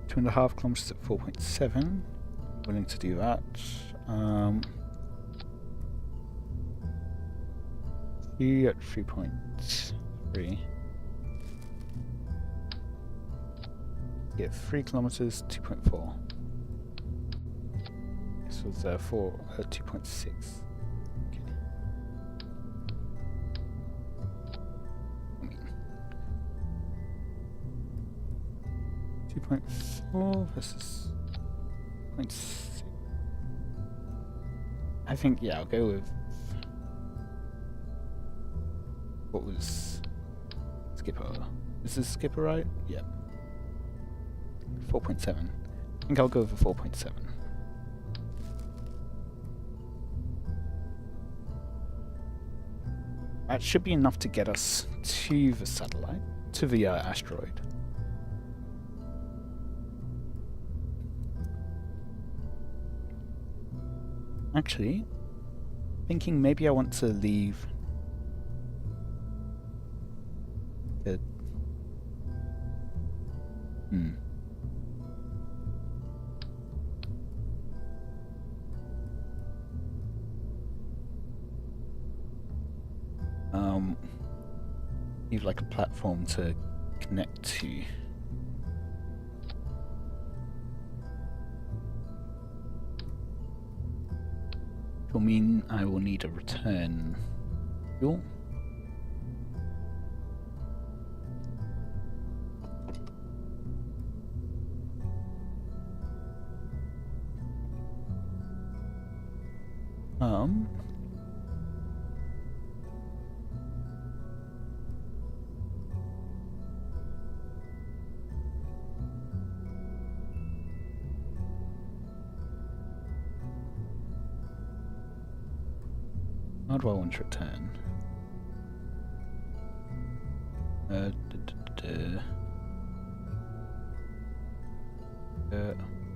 2.5 kilometers at 4.7. Willing to do that. 3 at 3.3. Yeah, 3 kilometers, 2.4. This was 2.6. 2.4 versus 0.6. I think, yeah, I'll go with what was Skipper. Is this Skipper right? Yeah. 4.7. I think I'll go with a 4.7. That should be enough to get us to the satellite, to the asteroid. Actually, thinking maybe I want to leave the... Leave like a platform to connect to. Will mean I will need a return fuel. How do I want to return?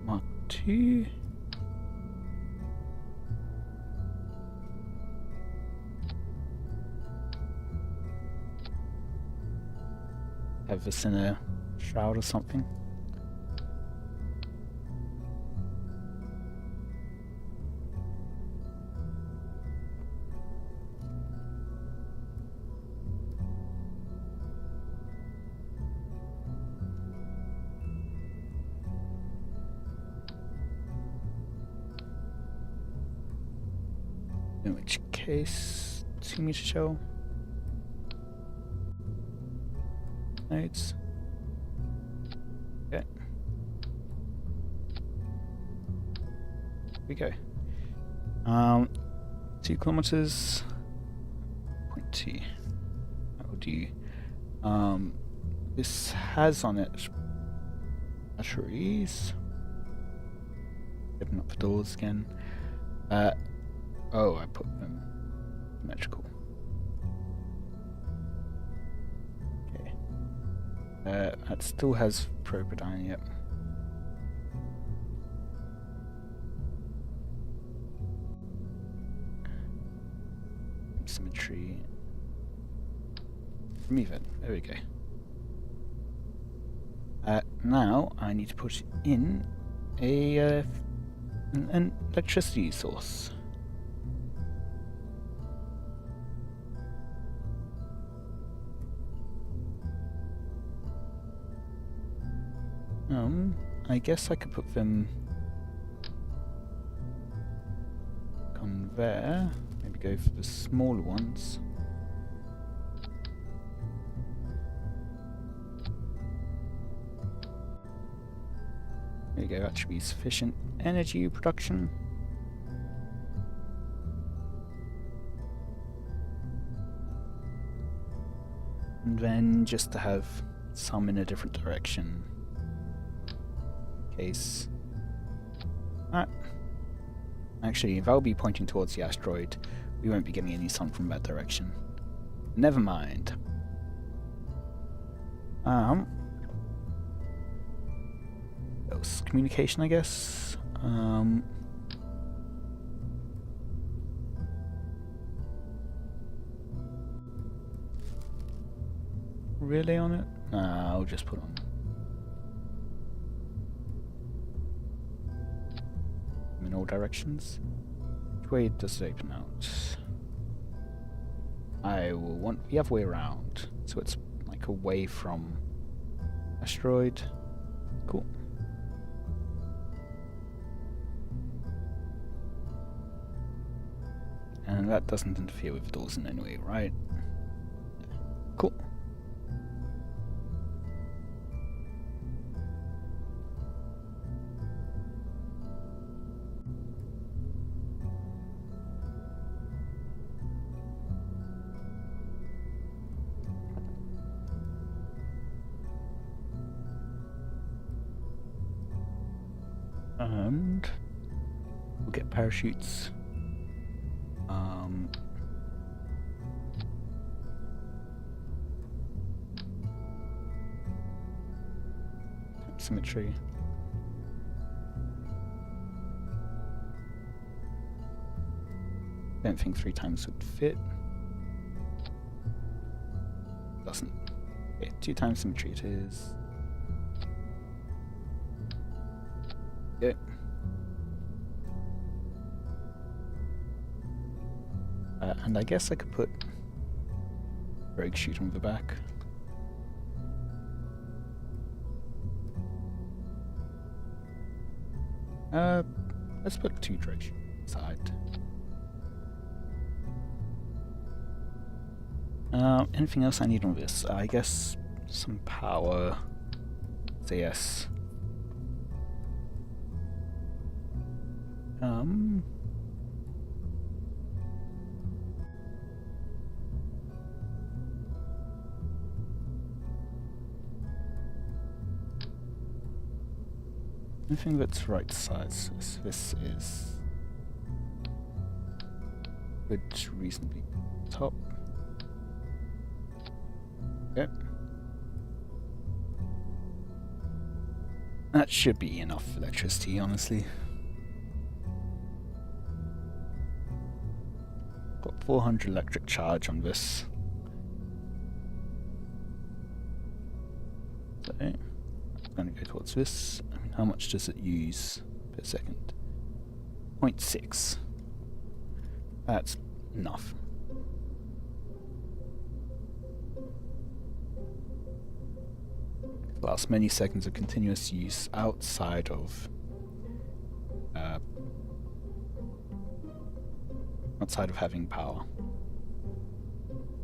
Mark 2. have this in a shroud or something. In which case, 2-meter shell. Nodes. Okay. Here we go. 2 kilometers. 0.2. That will do. This has on it batteries. Open up the doors again. Oh, I put them symmetrical. Okay. That still has propyline, yep. Symmetry. Remove it. There we go. Now I need to put in a an electricity source. I guess I could put them on there. Maybe go for the smaller ones. There you go, that should be sufficient energy production. And then just to have some in a different direction. Case. Actually, if I'll be pointing towards the asteroid, we won't be getting any sun from that direction. Never mind. Else communication, I guess. Relay on it? Nah, I'll just put on. In all directions. Which way does it open out? I will want the other way around, so it's like away from asteroid. Cool. And that doesn't interfere with doors in any way, right? Cool. And we'll get parachutes. Symmetry. Don't think 3 times would fit. Doesn't. Okay, 2 times symmetry it is. Okay. And I guess I could put rogue chute on the back. Let's put 2 drogue chutes inside. Anything else I need on this? I guess some power. Say yes. Anything that's right size. This is good, reasonably top. Yep. That should be enough electricity, honestly. Got 400 electric charge on this. Okay. I'm going to go towards this. I mean, how much does it use per second? 0.6. That's enough. The last many seconds of continuous use outside of having power.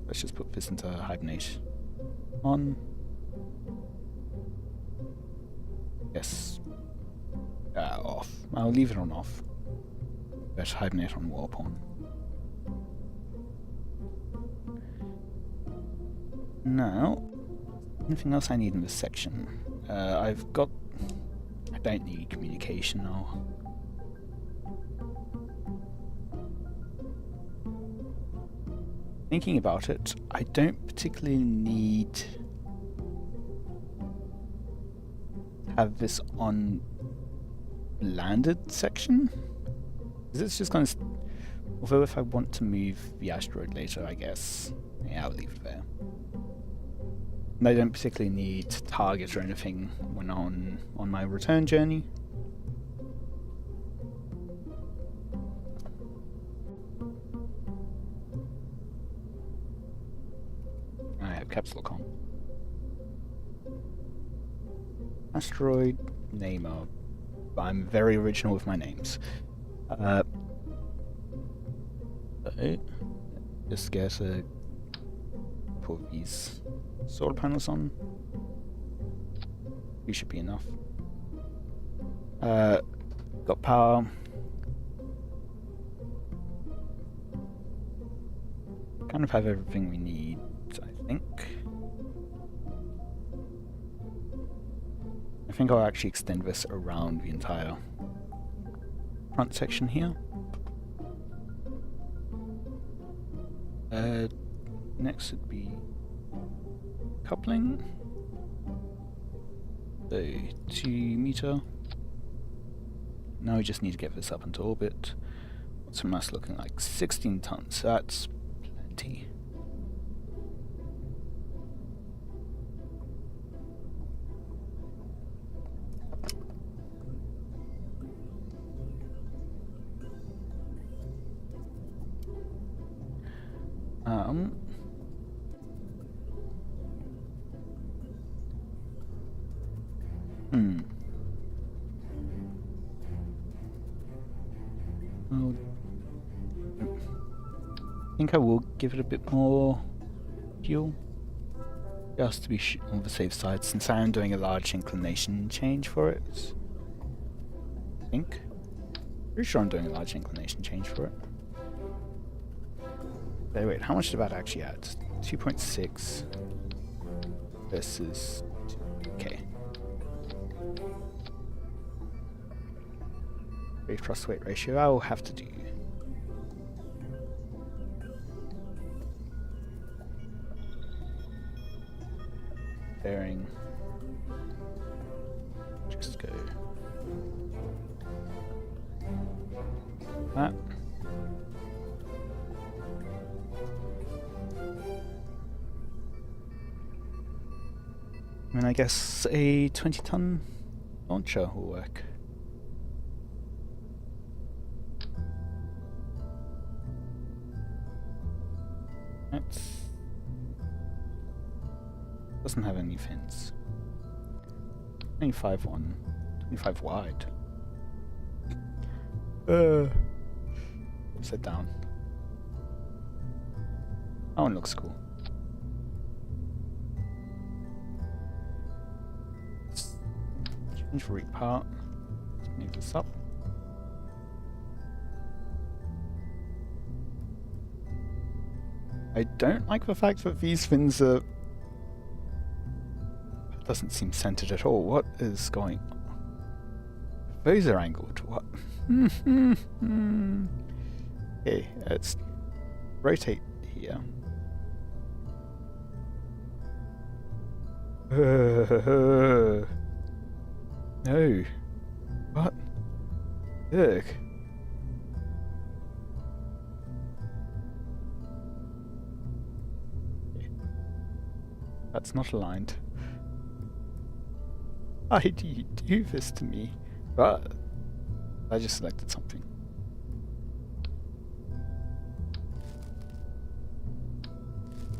Let's just put this into hibernate on. Yes. Off. I'll leave it on off. Let's hibernate on warp on. Now, anything else I need in this section? I don't need communication now. Thinking about it, I don't particularly need to have this on landed section. It's just going to... Although if I want to move the asteroid later, I guess... Yeah, I'll leave it there. And I don't particularly need to target or anything when on my return journey. I have caps lock on. Asteroid, name of... I'm very original with my names. Just get a couple of these solar panels on. We should be enough. Got power. Kind of have everything we need, I think. I think I'll actually extend this around the entire front section here. Next would be coupling. The 2 meter. Now we just need to get this up into orbit. What's the mass looking like? 16 tons. That's plenty. Oh, I think I will give it a bit more fuel, just to be on the safe side, since I am doing a large inclination change for it. I think. Pretty sure I'm doing a large inclination change for it. Okay, wait, how much did that actually add? 2.6 versus 2. Okay. Wave thrust weight ratio, I will have to do. Bearing. Just go. That. And I guess a 20-ton launcher will work. Doesn't have any fins. 25 wide. Sit down. That one looks cool. Change root part. Let's move this up. I don't like the fact that these fins are... doesn't seem centered at all. What is going on? Those are angled. What? Okay, let's rotate here. No. What? Ugh. That's not aligned. Why do you do this to me? But I just selected something.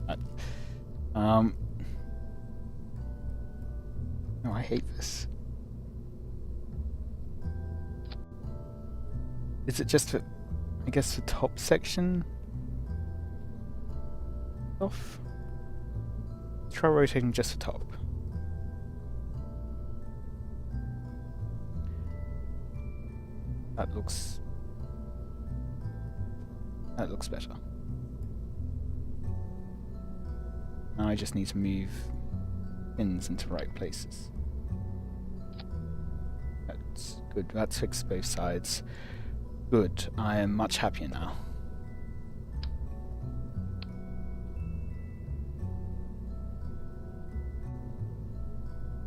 Right. No, I hate this. Is it just for, I guess, the top section off? Try rotating just the top. That looks better. Now I just need to move pins into the right places. That's good. That's fixed both sides. Good. I am much happier now.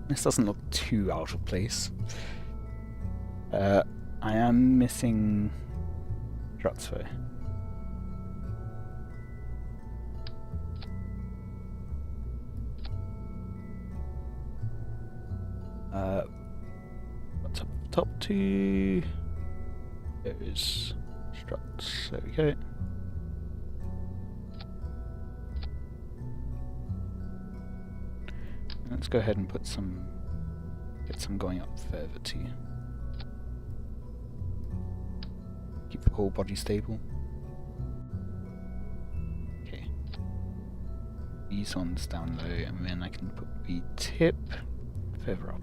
This doesn't look too out of place. I am missing struts though. What's up top two? There is struts. There we go. Let's go ahead and put some, get some going up further too. Keep the whole body stable. Okay. These ones down low, and then I can put the tip further up.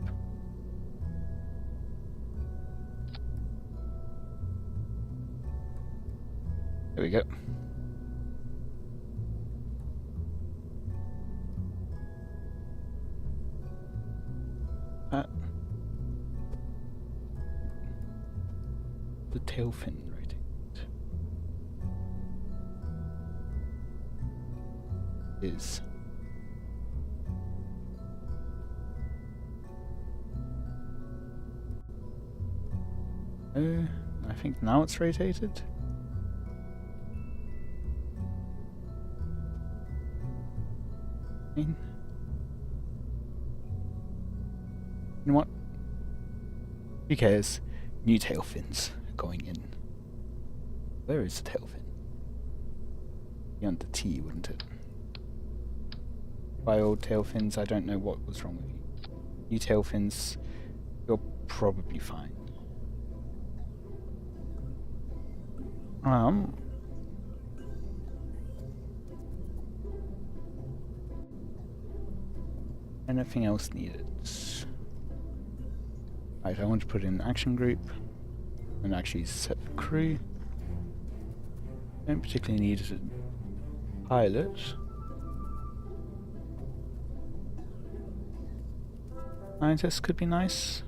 There we go. The tail fin rotate. Is I think now it's rotated. You know what? Who cares? New tail fins are going in. Where is the tail fin? Be under T, wouldn't it? By old tail fins, I don't know what was wrong with you. New tail fins, you're probably fine. Anything else needed? Right, I want to put in action group and actually set the crew. Don't particularly need a pilot. Scientist could be nice.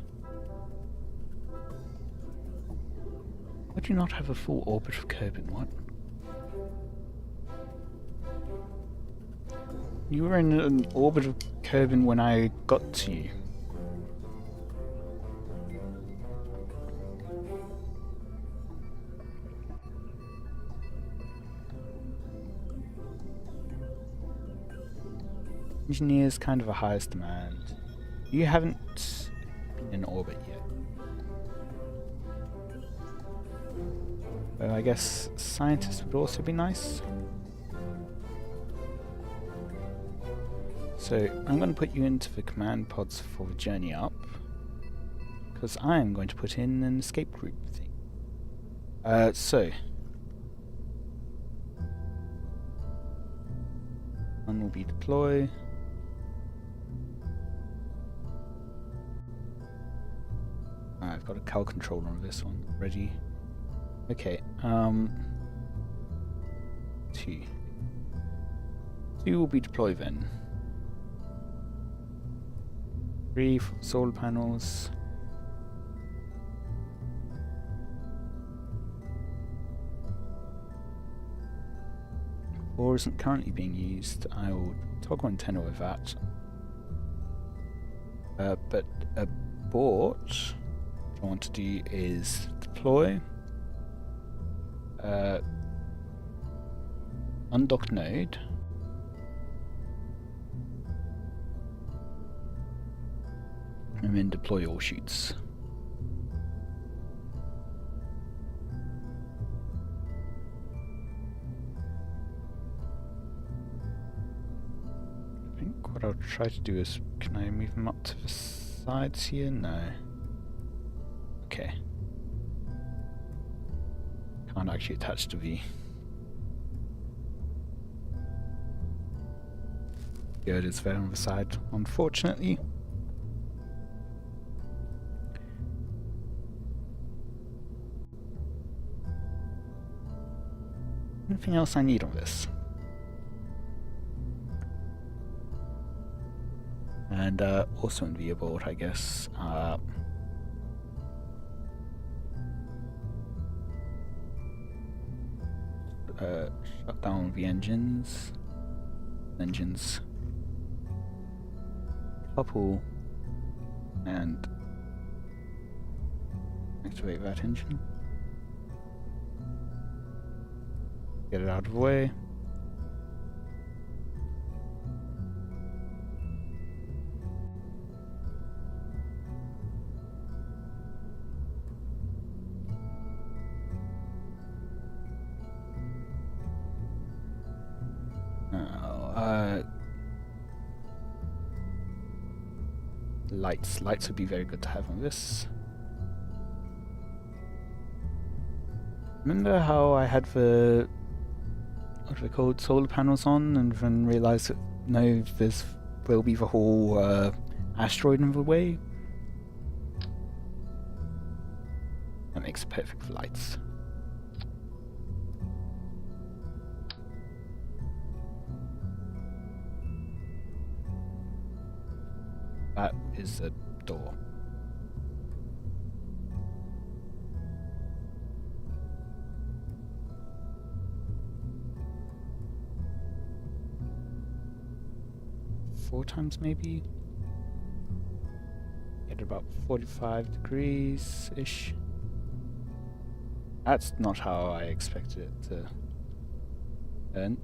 Why do you not have a full orbit of Kerbal? What? You were in an orbit of Kerbal when I got to you. Engineer's kind of a highest demand. You haven't been in orbit yet. Well, I guess scientist would also be nice. So I'm going to put you into the command pods for the journey up, because I am going to put in an escape group thing. So one will be deploy. I've got a cal controller on this one ready. Okay, two will be deploy then. 3 solar panels. 4 isn't currently being used. I will toggle antenna with that. But abort, what I want to do is deploy undock node, and then deploy all shoots. I think what I'll try to do is, can I move them up to the sides here? No. Okay. Can't actually attach to the girders there on the side, unfortunately. Anything else I need on this? And also in the abort, I guess. Shut down the engines. Couple and activate that engine. Get it out of the way. Lights would be very good to have on this. Remember how I had the, what are they called, solar panels on, and then realised that no, will be the whole asteroid in the way? That makes it perfect for lights. That is a door. Four times maybe? Get about 45 degrees-ish. That's not how I expected it to turn.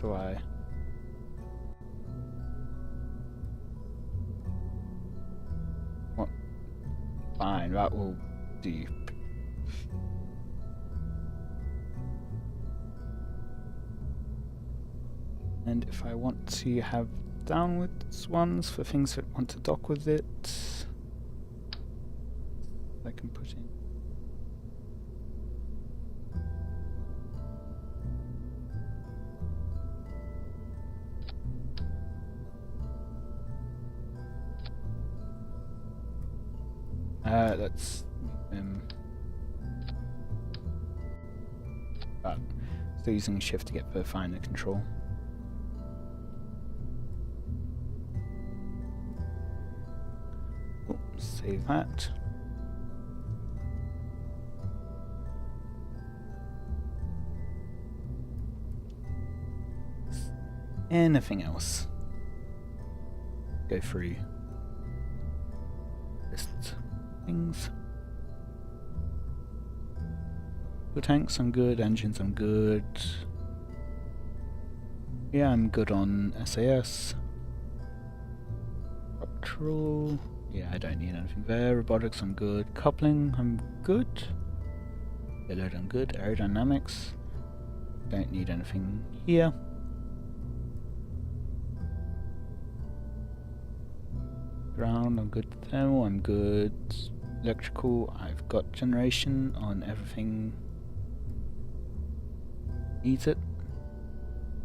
Do I? What? Fine, that will do. And if I want to have downwards ones for things that want to dock with it, I can put in. Let's still using shift to get the finer control. Oh, save that. Anything else? Go through list things. Fuel tanks, I'm good. Engines, I'm good. Yeah, I'm good on SAS. Structural. Yeah, I don't need anything there. Robotics, I'm good. Coupling, I'm good. Payload, I'm good. Aerodynamics. Don't need anything here. Ground, I'm good. Thermal, I'm good. Electrical, I've got generation on everything. Needs it.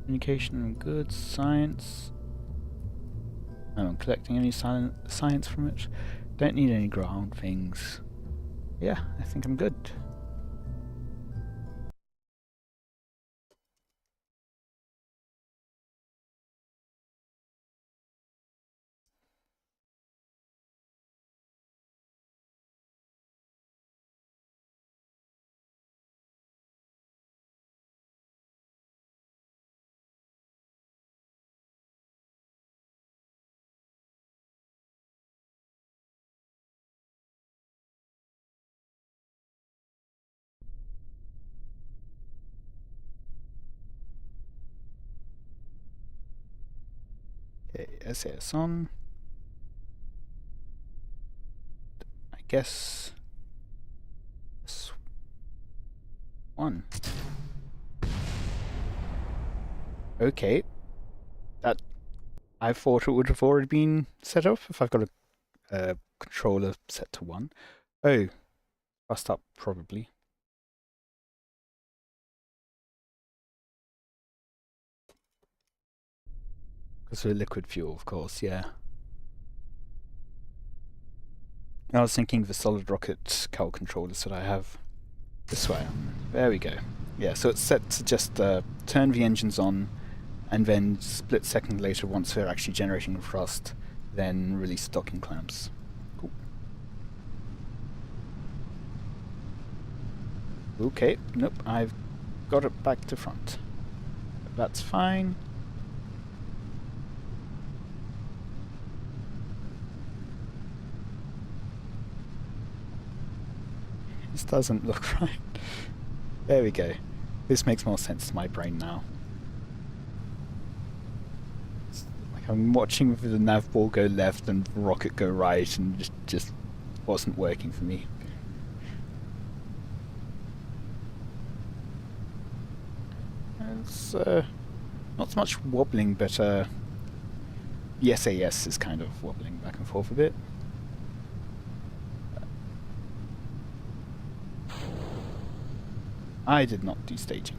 Communication, I'm good. Science. I'm not collecting any science from it. Don't need any ground things. Yeah, I think I'm good. Okay, SAS on. I guess this one. Okay, that I thought it would have already been set up if I've got a controller set to 1. Oh, bust up probably. Because of the liquid fuel, of course, yeah. I was thinking the solid rocket cowl controllers that I have. This way. There we go. Yeah, so it's set to just turn the engines on, and then split second later, once they're actually generating thrust, then release docking clamps. Cool. Okay, nope, I've got it back to front. That's fine. This doesn't look right. There we go. This makes more sense to my brain now. Like I'm watching the nav ball go left and the rocket go right, and just wasn't working for me. It's not so much wobbling, but the SAS is kind of wobbling back and forth a bit. I did not do staging.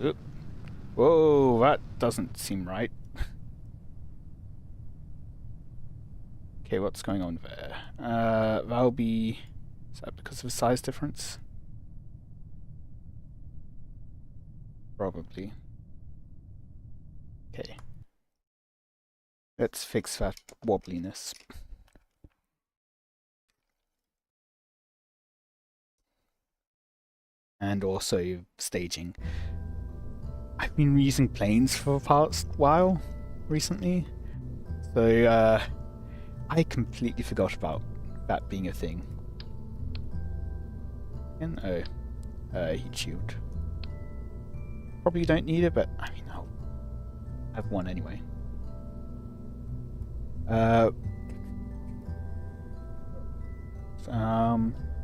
Oop. Whoa, that doesn't seem right. Okay, what's going on there? That'll be... Is that because of a size difference? Probably. Okay. Let's fix that wobbliness. And also staging. I've been using planes for the past while recently, so I completely forgot about that being a thing. And heat shield. Probably don't need it, but I mean I'll have one anyway.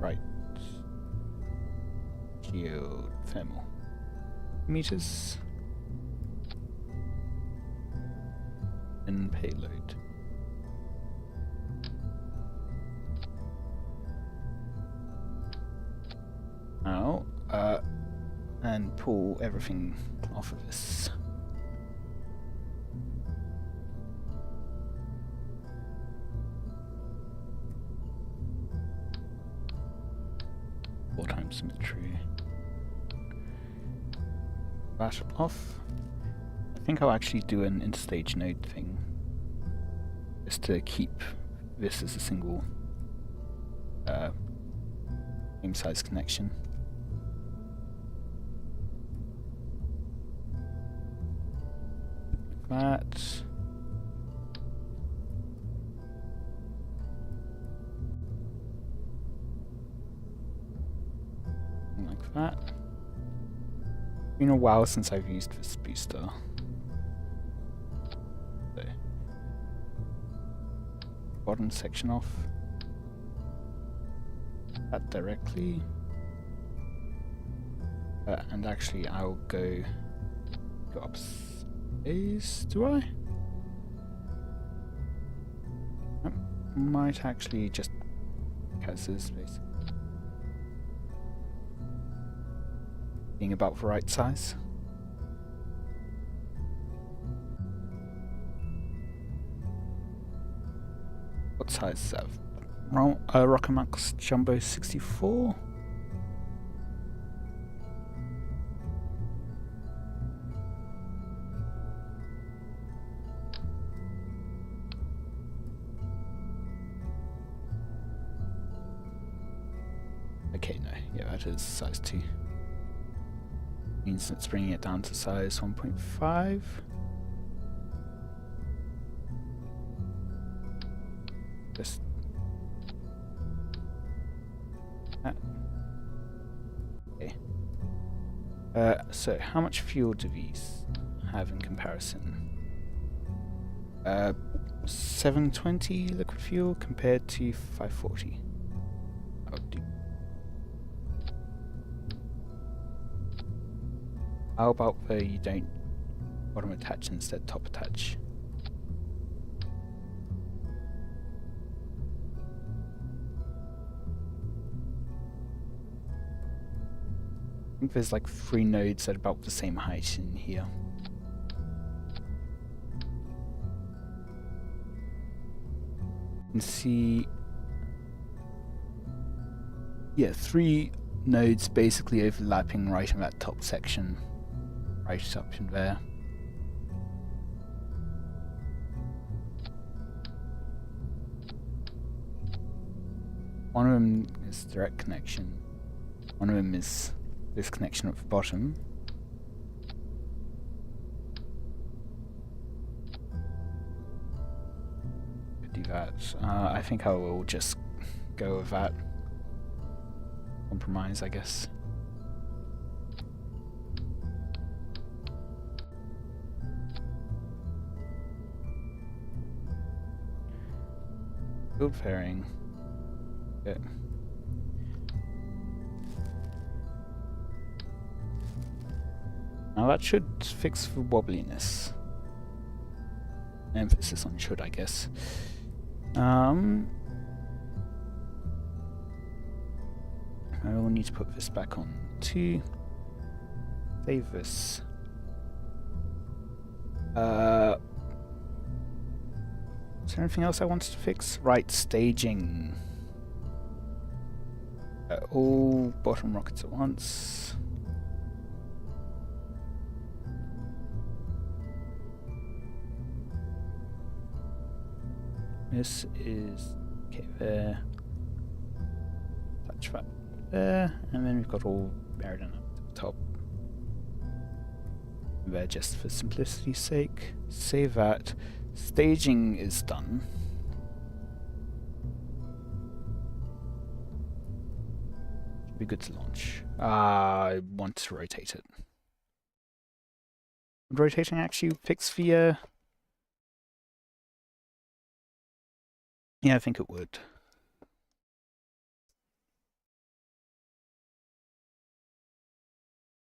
Right. Shield thermal meters and payload. Now, and pull everything off of this. Four-time symmetry. That off. I think I'll actually do an interstage node thing, just to keep this as a single same size connection. That. Like that. Been a while since I've used this booster. So, bottom section off. That directly. And actually I'll go up space, do I? Might actually just cancel space. Being about the right size. What size is that? Rockermax Jumbo 64? Okay, no, yeah, that is size 2. Means it's bringing it down to size 1.5. Just that. Okay. So how much fuel do these have in comparison? 720 liquid fuel compared to 540. I'll do. How about where you don't bottom attach, instead top attach? I think there's like 3 nodes at about the same height in here. You can see, yeah, 3 nodes basically overlapping right in that top section, right up in there. One of them is direct connection. One of them is this connection at the bottom. Could do that. I think I will just go with that compromise, I guess. Field fairing. Yeah. Now that should fix the wobbliness. Emphasis on should, I guess. I will need to put this back on too. Save this. Is there anything else I wanted to fix? Right, staging. All bottom rockets at once. This is okay there. Touch that there, and then we've got all aerodynamic at the top. There, just for simplicity's sake. Save that. Staging is done. Should be good to launch. I want to rotate it. Would rotating actually fix the yeah, I think it would.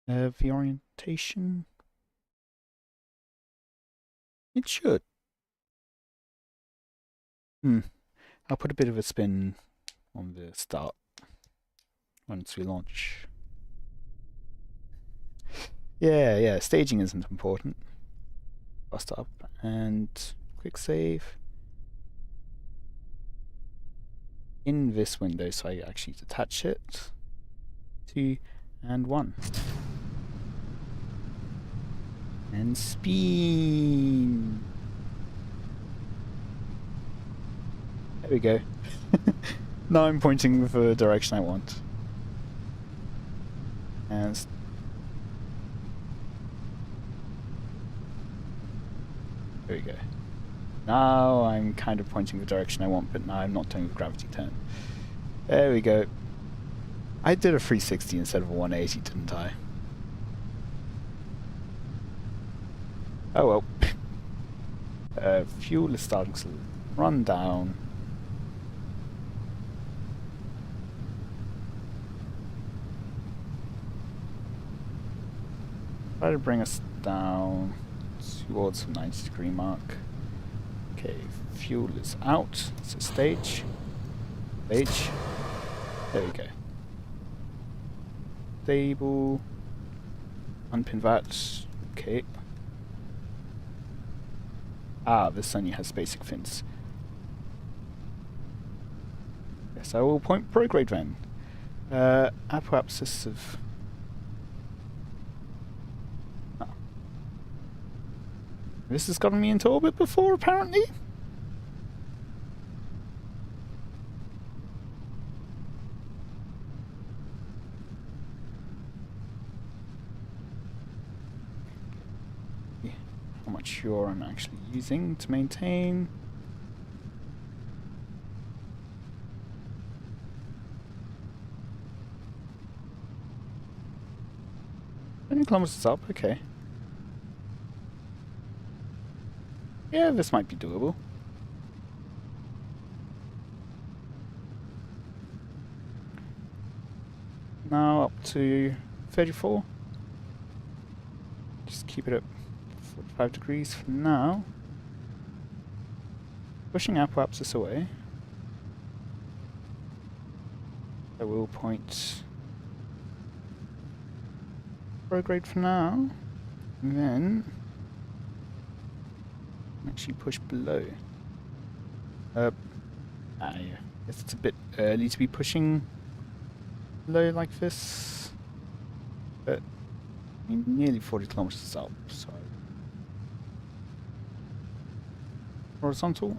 The orientation. It should. I'll put a bit of a spin on the start once we launch. Yeah, staging isn't important. Bust up and quick save. In this window, so I actually detach it. 2 and 1. And spin. There we go. Now I'm pointing with the direction I want. And there we go. Now I'm kind of pointing the direction I want, but now I'm not doing the gravity turn. There we go. I did a 360 instead of a 180, didn't I? Oh well. Fuel is starting to run down. Try to bring us down towards the 90-degree mark. Okay, fuel is out. So stage. Stage. There we go. Stable. Unpin that. Okay. Ah, this only has basic fins. Yes, I will point prograde then. Apoapsis of... Oh. This has gotten me into orbit before, apparently. How much fuel I'm actually using to maintain. 20 kilometers up, okay. Yeah, this might be doable. Now up to 34. Just keep it at 45 degrees for now. Pushing apoapsis away. I will point prograde for now. And then actually push below. Yeah. Guess it's a bit early to be pushing below like this. But I mean, nearly 40 kilometers up, so horizontal.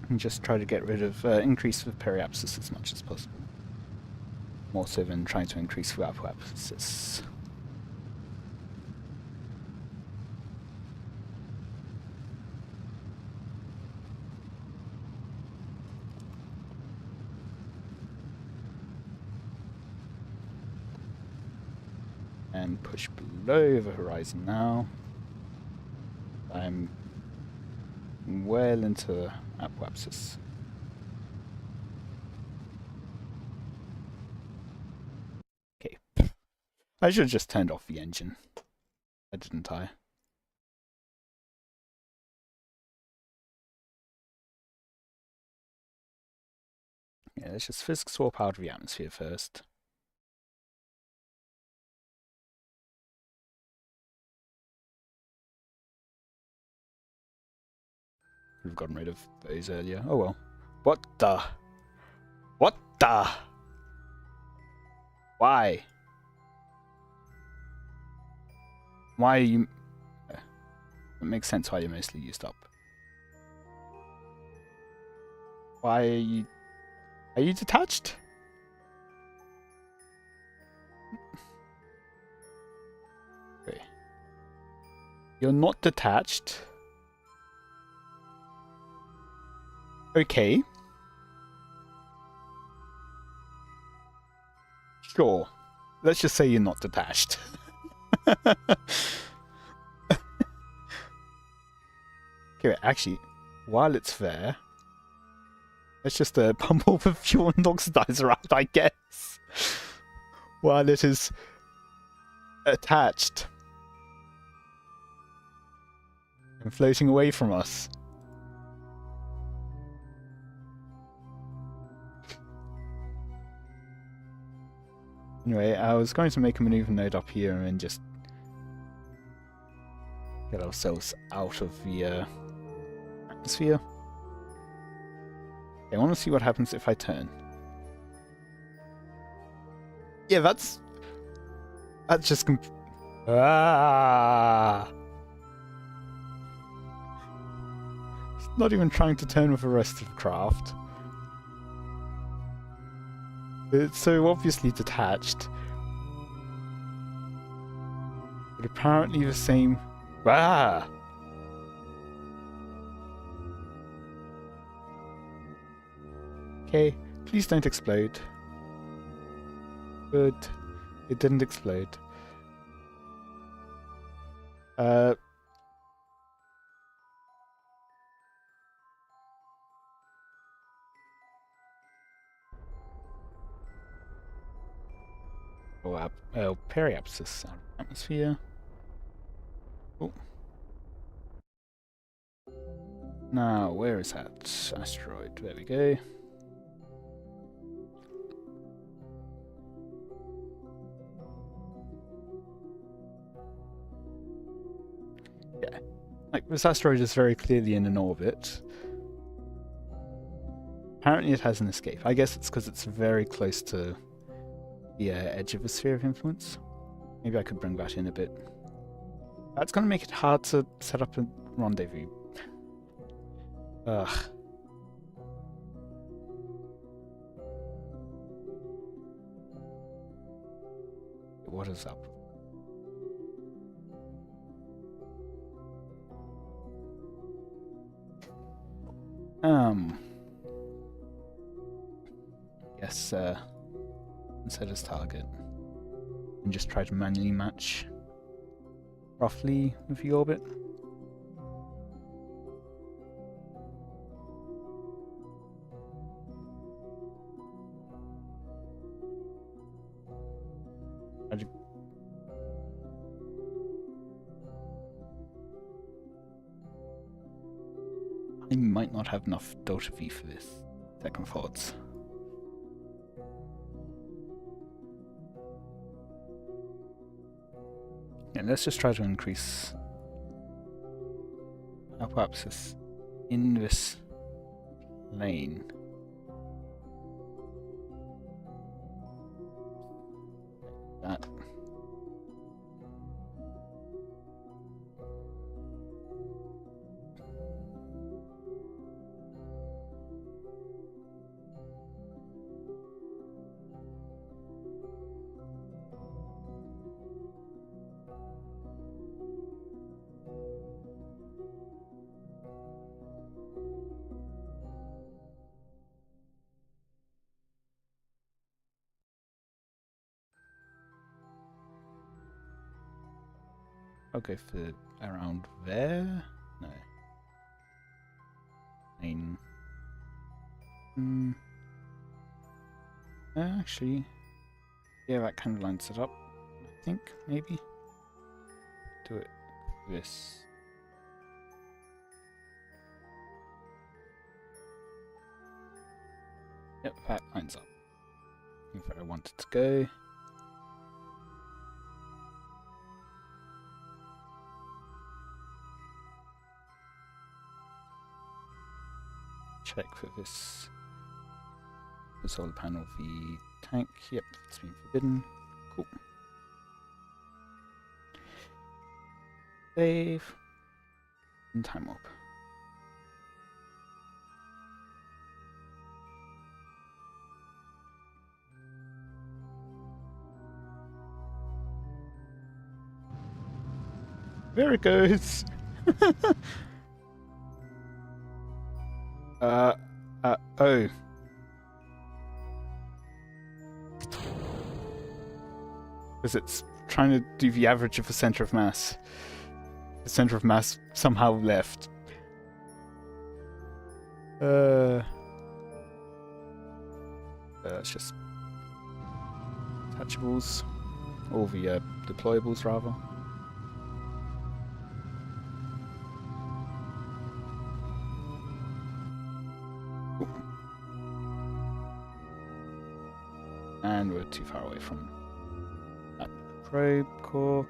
And just try to get rid of increase the periapsis as much as possible. More so than trying to increase the apoapsis. And push below the horizon now. I'm well into apoapsis. Okay. I should have just turned off the engine. Why didn't I? Yeah, let's just physics swap out of the atmosphere first. Could have gotten rid of those earlier. Oh well. What the? What the? Why? Why are you... It makes sense why you're mostly used up. Why are you... Are you detached? Wait. You're not detached? Okay. Sure. Let's just say you're not detached. Okay, wait, actually, while it's there, let's just pump all the fuel and oxidizer out, I guess. While it is attached and floating away from us. Anyway, I was going to make a maneuver node up here and just get ourselves out of the atmosphere. I want to see what happens if I turn. Yeah, that's just ah! It's not even trying to turn with the rest of the craft. It's so obviously detached. But apparently the same... Ah! Okay, please don't explode. Good. It didn't explode. Periapsis atmosphere. Oh. Now, where is that asteroid? There we go. Yeah. Like, this asteroid is very clearly in an orbit. Apparently it has an escape. I guess it's because it's very close to the edge of the sphere of influence. Maybe I could bring that in a bit. That's going to make it hard to set up a rendezvous. Ugh. What is up? Yes, and set as target. And just try to manually match roughly with the orbit. I might not have enough delta V for this second thoughts. Yeah, let's just try to increase apoapsis in this lane. Like that. I'll go for around there. No. Actually, yeah, that kind of lines it up. I think maybe do it this. Yep, that lines up. If I want it to go. Check for this. The solar panel, the tank. Yep, it's been forbidden. Cool. Save. And time warp. There it goes. Oh. Because it's trying to do the average of the center of mass. The center of mass somehow left. It's just detachables, or the deployables rather. And we're too far away from that probe core.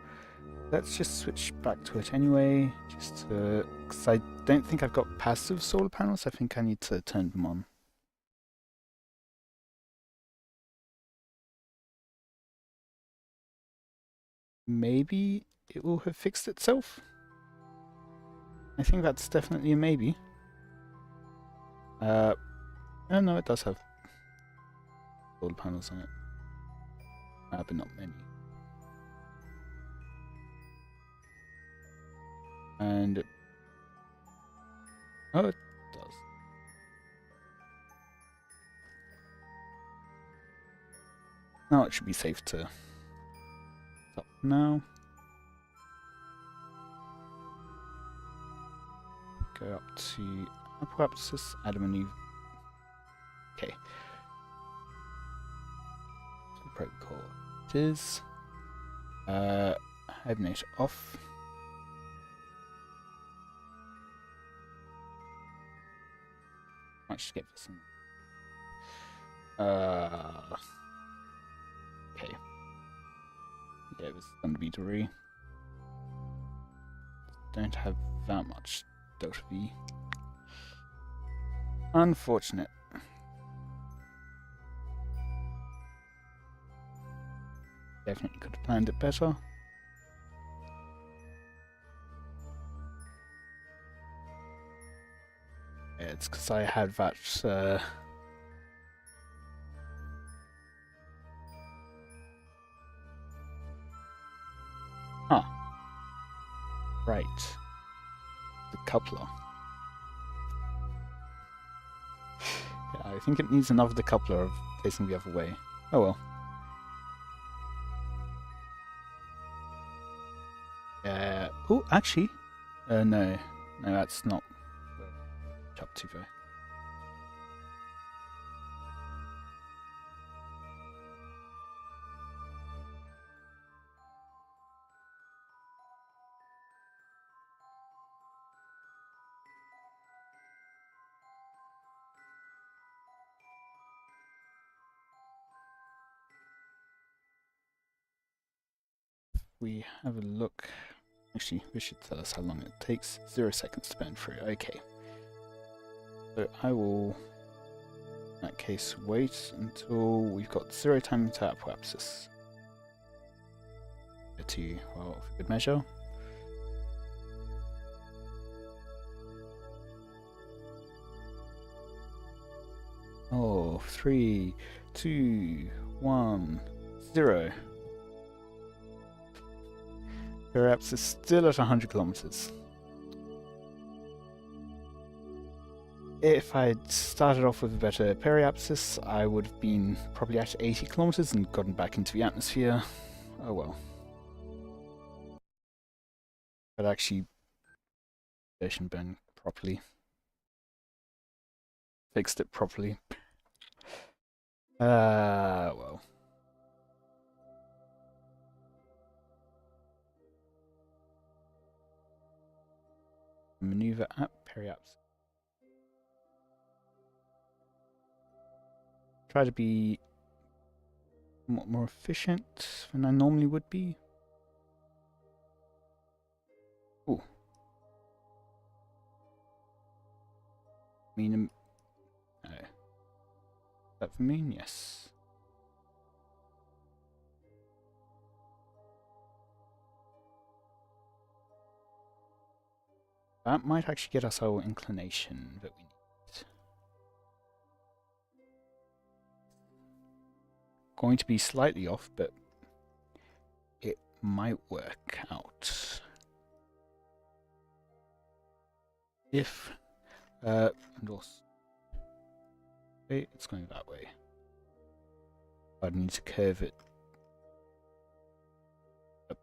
Let's just switch back to it anyway, just to, because I don't think I've got passive solar panels. I think I need to turn them on. Maybe it will have fixed itself. I think that's definitely a maybe. Oh no, it does have solar panels on it, but not many. And oh, it does. Now it should be safe to stop now. Go up to apoapsis, add a menu. Okay. So probe core it is. Hibernate off. Much to get for some. Okay. Yeah, this is going to be Debris. Don't have that much delta V. Unfortunate. Definitely could have planned it better. Yeah, it's because I had that right. The coupler. Yeah, I think it needs another decoupler of facing the other way. Oh well. Oh, actually, no, that's not up to though. We have a look. Actually, this should tell us how long it takes. 0 seconds to burn through. Okay. So I will, in that case, wait until we've got 0 time to apoapsis. To, well, for good measure. Oh, 3, 2, 1, 0. Perhaps it's still at 100 kilometers. If I'd started off with a better periapsis, I would have been probably at 80 kilometers and gotten back into the atmosphere. Oh well. But actually, version burned properly. Fixed it properly. Well. Maneuver at periapsis. Try to be somewhat more efficient than I normally would be. Ooh. No. Is that for me? Yes. That might actually get us our inclination that we need. Going to be slightly off, but it might work out. If endorse. Okay, it's going that way. I need to curve it up.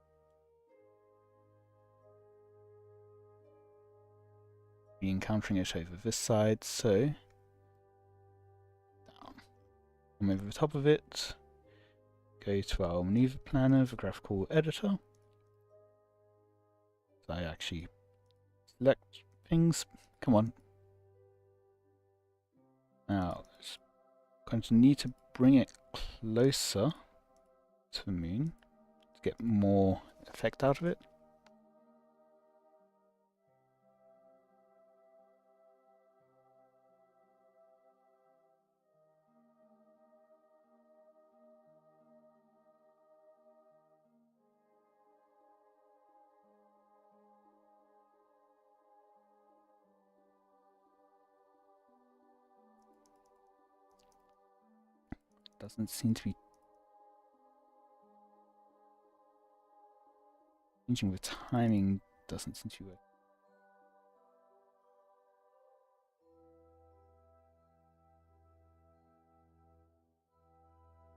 Be encountering it over this side, so down. Come over the top of it. Go to our maneuver planner, the graphical editor. So I actually select things. Come on. Now, it's going to need to bring it closer to the moon to get more effect out of it. Doesn't seem to be changing the timing. Doesn't seem to work.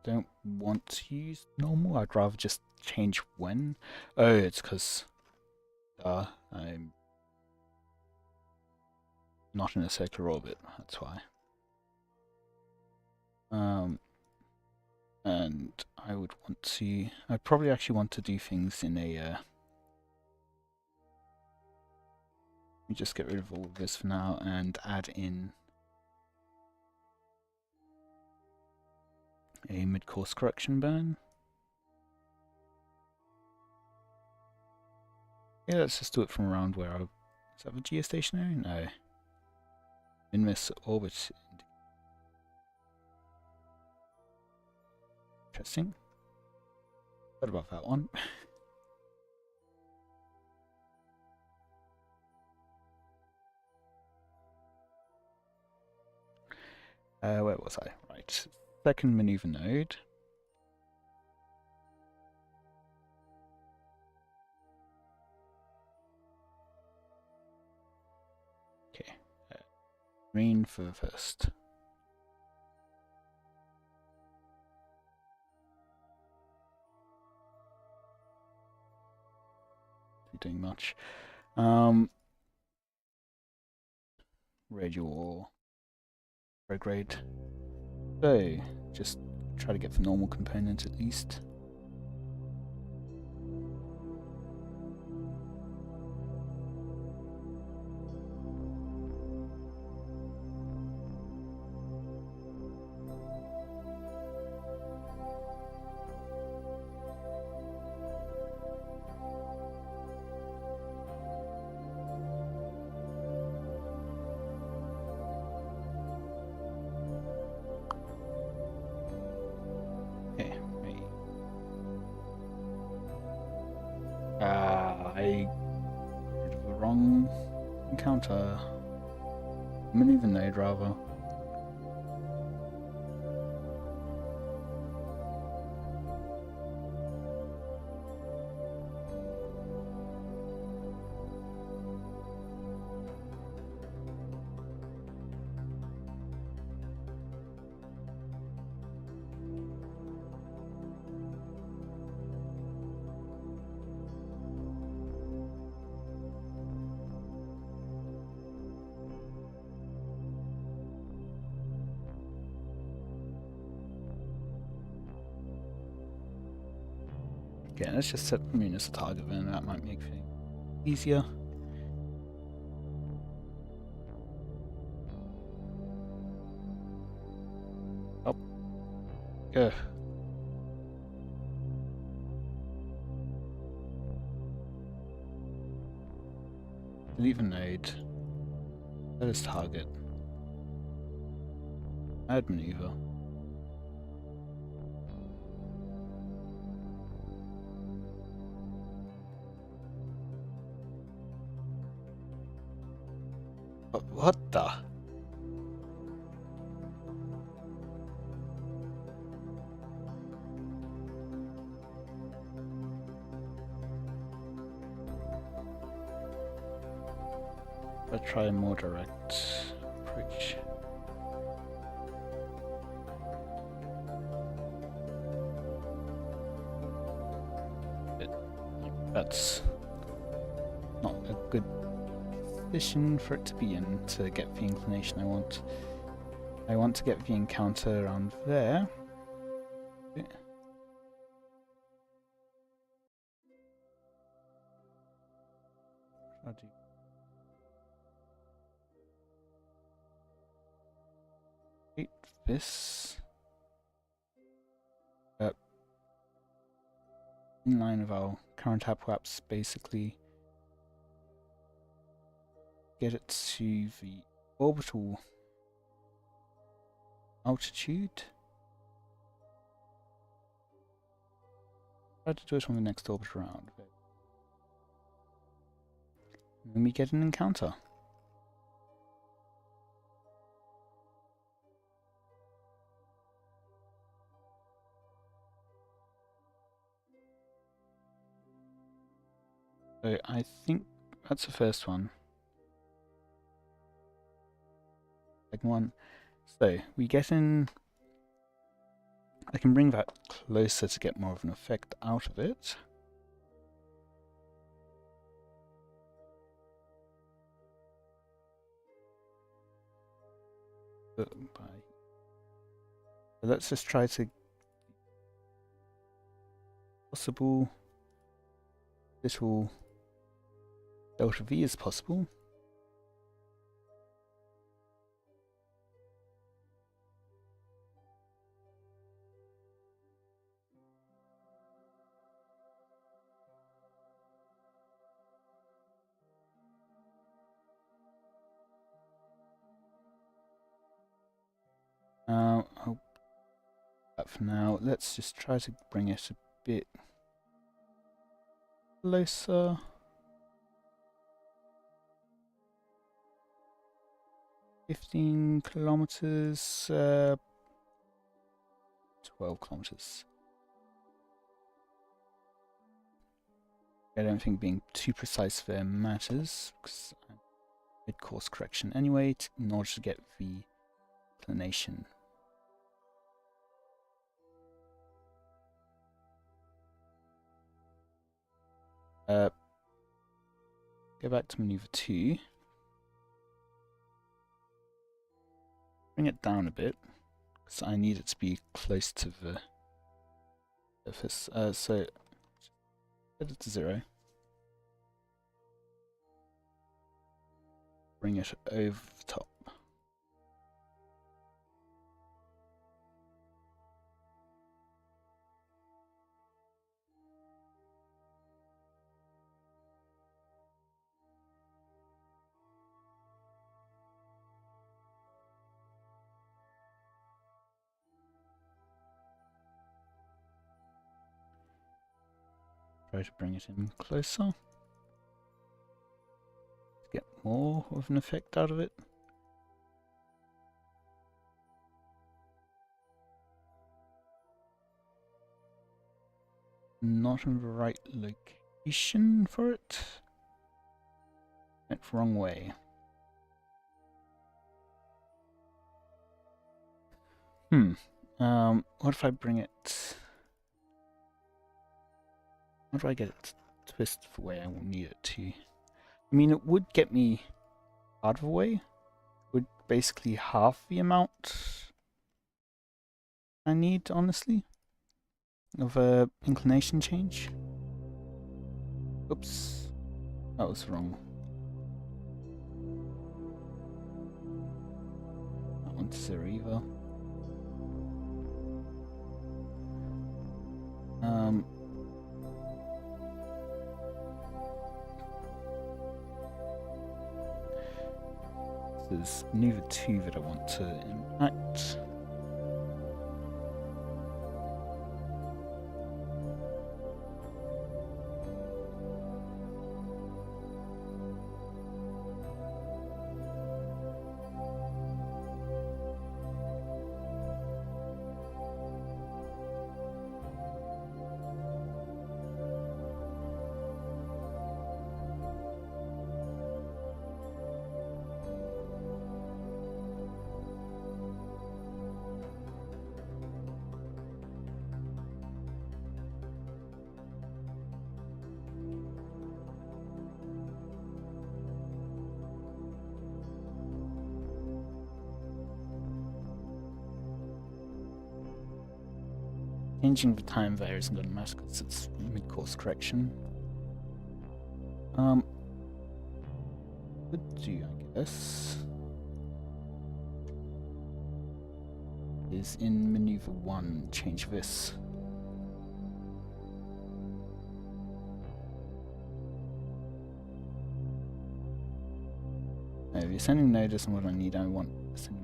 Don't want to use normal. I'd rather just change when. Oh, it's because I'm not in a circular orbit. That's why. And I would want to. I probably actually want to do things in a. Let me just get rid of all of this for now and add in a mid-course correction burn. Yeah, let's just do it from around where I... Is that the geostationary? No. Minmus orbit. Interesting. What about that one? Where was I? Right. Second maneuver node. Okay. Green for the first. be doing much. Radial or prograde. So, just try to get the normal components at least. I did the wrong encounter. Maneuver node, rather. Okay, let's just set the moon as a target then, that might make things easier. Oh. Go. Leave a node. That is target. Add maneuver. What the? I'll try a more direct approach. That's not a good position for it to be in to get the inclination I want. I want to get the encounter around there. I'll do this. In line with our current apoapse, basically get it to the orbital altitude. Try to do it on the next orbit around. And then we get an encounter. So I think that's the first one. Second one. So we get in. I can bring that closer to get more of an effect out of it. So let's just try to possible little delta V as possible. Oh, that for now. Let's just try to bring it a bit closer. $15 kilometers, 12 kilometers. I don't think being too precise there matters, because I made course correction anyway in order to get the inclination. Go back to maneuver 2. Bring it down a bit, because I need it to be close to the surface. So set it to 0. Bring it over the top. Try to bring it in closer. Get more of an effect out of it. Not in the right location for it. Went wrong way. What if I bring it? How do I get it to twist the way I will need it to? I mean, it would get me out of the way. Would basically half the amount I need, honestly, of a inclination change. Oops, that was wrong. That one's 0 either. There's maneuver 2 that I want to impact. Changing the time there isn't going to matter because it's mid-course correction. Could do, I guess, is in maneuver 1, change this. No, the ascending node isn't what I need, I want ascending.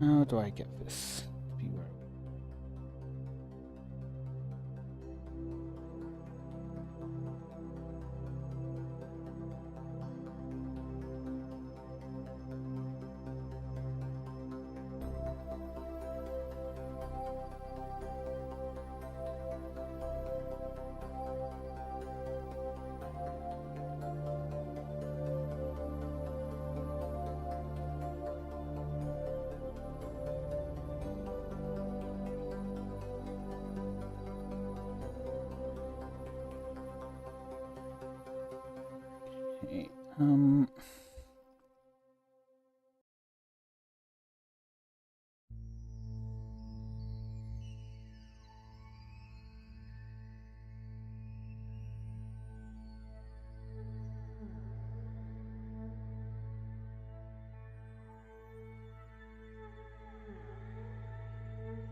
How do I get this to be where? Okay,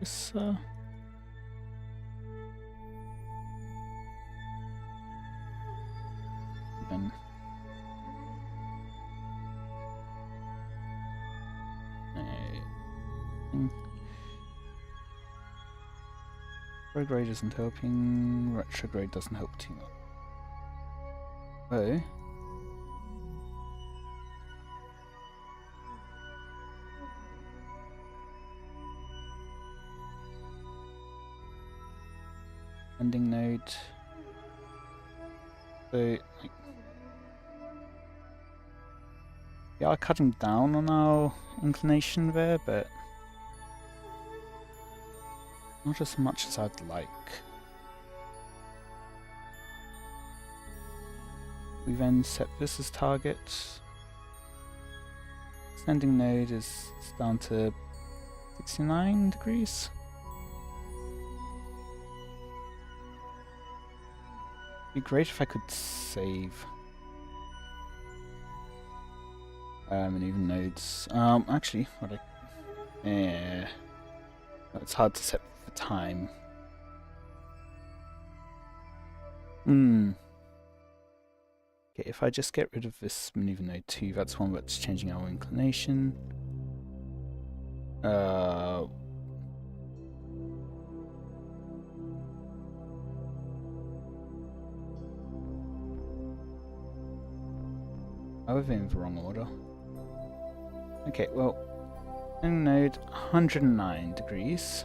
this, even. Prograde isn't helping, retrograde doesn't help too much. Oh. Ending node. So, like, We are cutting down on our inclination there, but not as much as I'd like. We then set this as target. Ascending node is down to 69 degrees. It'd be great if I could save. And even nodes. Actually, what it's hard to set the time. Okay, if I just get rid of this maneuver node 2, that's one that's changing our inclination. I was in the wrong order. Okay, well, node 109 degrees.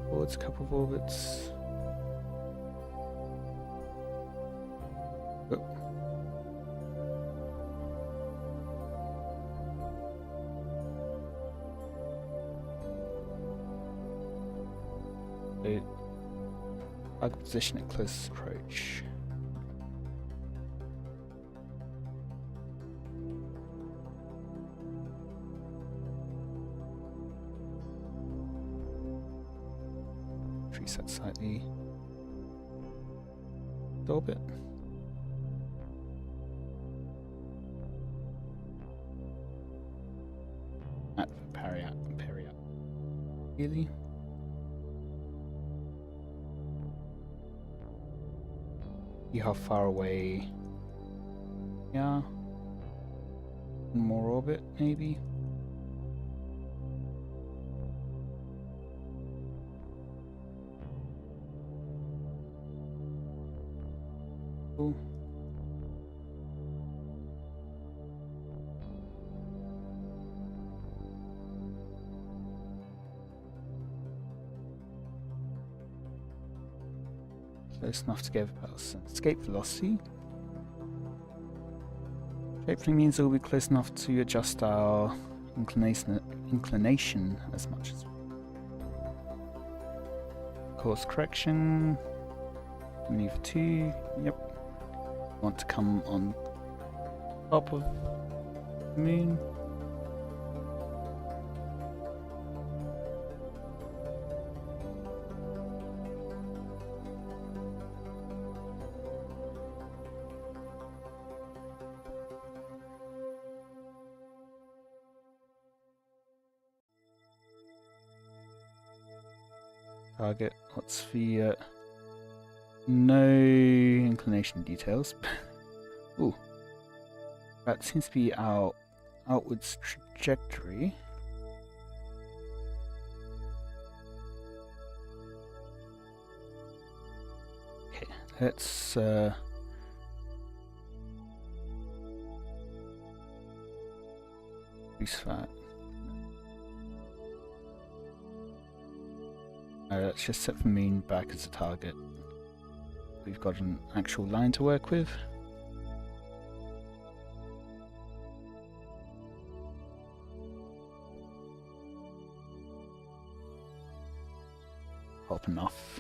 Forwards a couple of orbits. Oh. Target position at closest approach. Reset slightly. Orbit. At the Periat. Really? See how far away. Yeah. More orbit, maybe. Cool. Close enough to give us an escape velocity. Hopefully means it will be close enough to adjust our inclination as much as course correction. Maneuver 2. Yep. Want to come on top of the moon. Target. What's the no inclination details. Ooh. That seems to be our outwards trajectory. Okay, let's reduce that. Let's just set the moon back as a target. We've got an actual line to work with. Hope enough.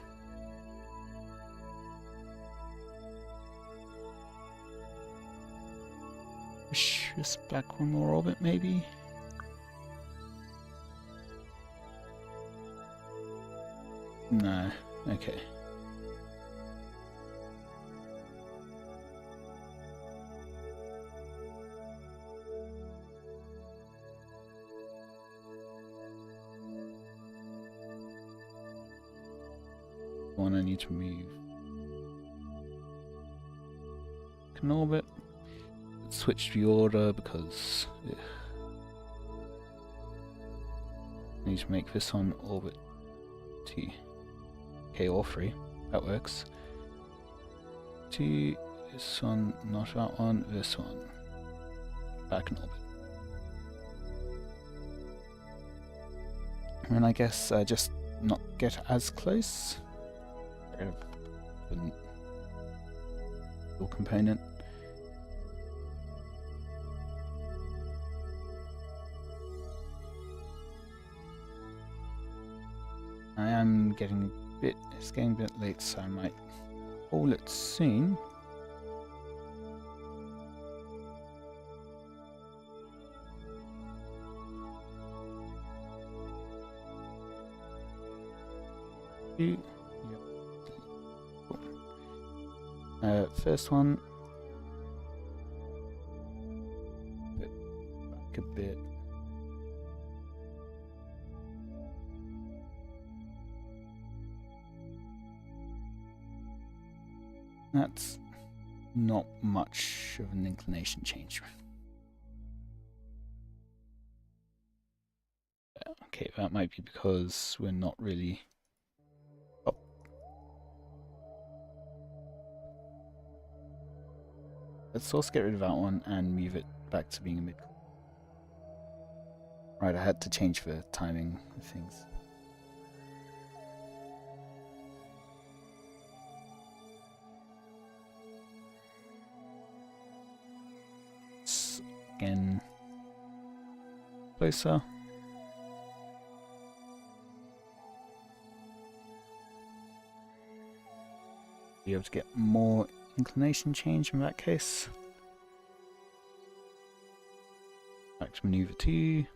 Push this back one more orbit, maybe. No, okay. One I need to move. Can orbit. Let's switch the order because I need to make this on orbit 2. Okay, or 3. That works. 2, this one, not that one, this one. Back in orbit. And I guess just not get as close. Get rid of the little component. I am getting a bit, it's getting a bit late, so I might call it soon. Yep. Cool. First one. Back a bit. That's not much of an inclination change. Okay, that might be because we're not really... Oh. Let's also get rid of that one and move it back to being a mid. Right, I had to change the timing of things. Again, closer. Be able to get more inclination change in that case. Back to maneuver 2.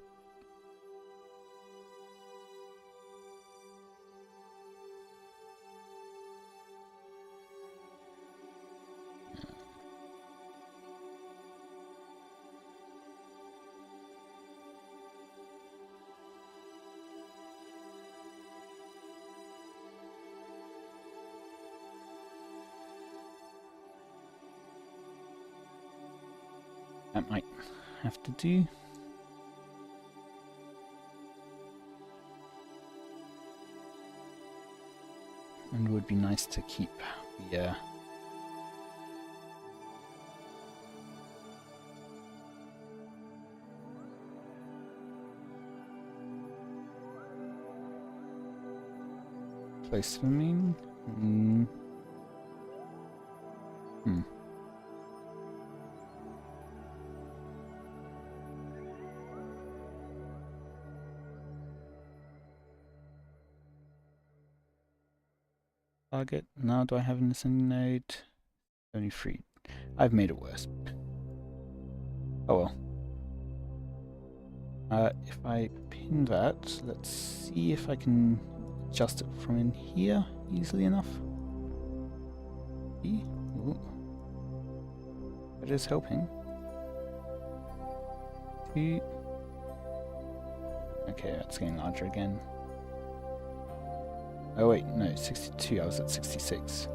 That might have to do. And it would be nice to keep the close to the main. Target. Now do I have an ascending node? Only 3. I've made it worse. Oh well. If I pin that, let's see if I can adjust it from in here easily enough. Ooh. That is helping. 2. Okay, that's getting larger again. Oh wait, no, 62, I was at 66.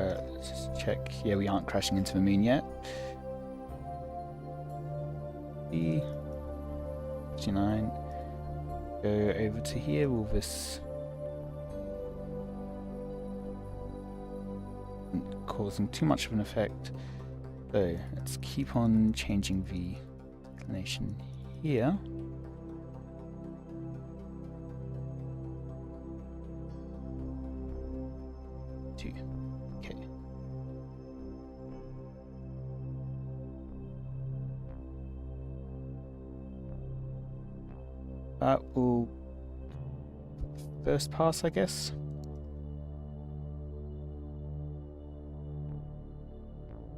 Let's just check. Yeah, we aren't crashing into the moon yet. 59. Go over to here. Will this causing too much of an effect? So let's keep on changing the inclination here. Okay. That will first pass, I guess.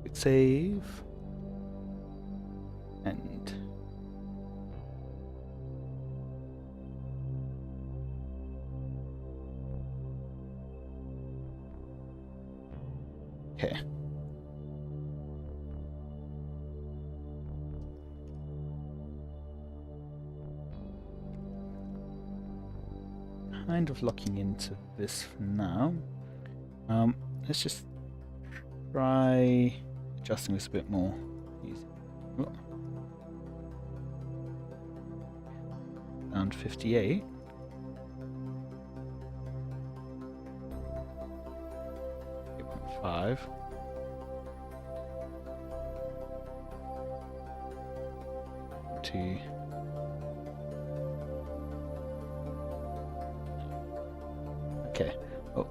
Quick save. And okay. Kind of locking into this for now. Let's just try adjusting this a bit more. Oh. Down to 58. Five. Two. Okay. Oh.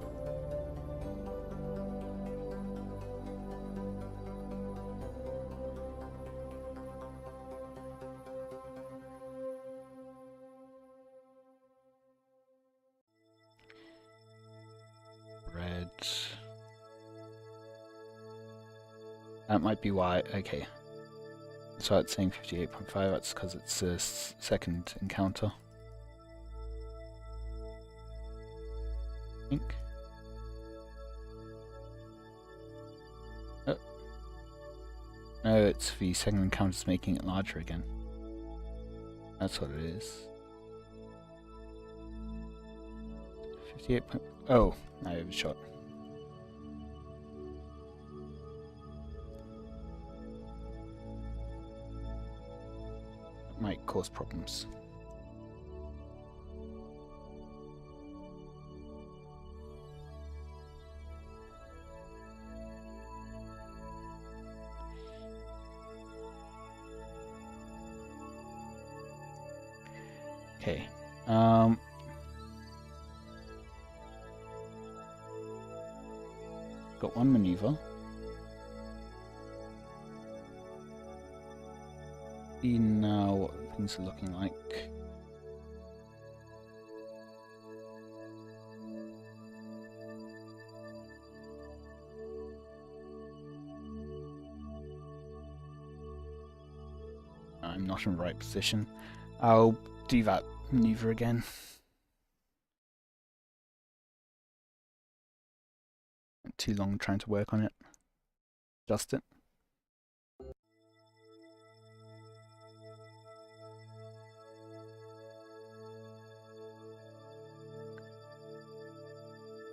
Red. That might be why. Okay. So it's saying 58.5. That's because it's a second encounter. I think. Oh. No, it's the second encounter's making it larger again. That's what it is. 58. Oh, I overshot. That might cause problems. Okay. Got one maneuver. See now what things are looking like. I'm not in the right position. I'll do that maneuver again. Too long trying to work on it. Adjust it.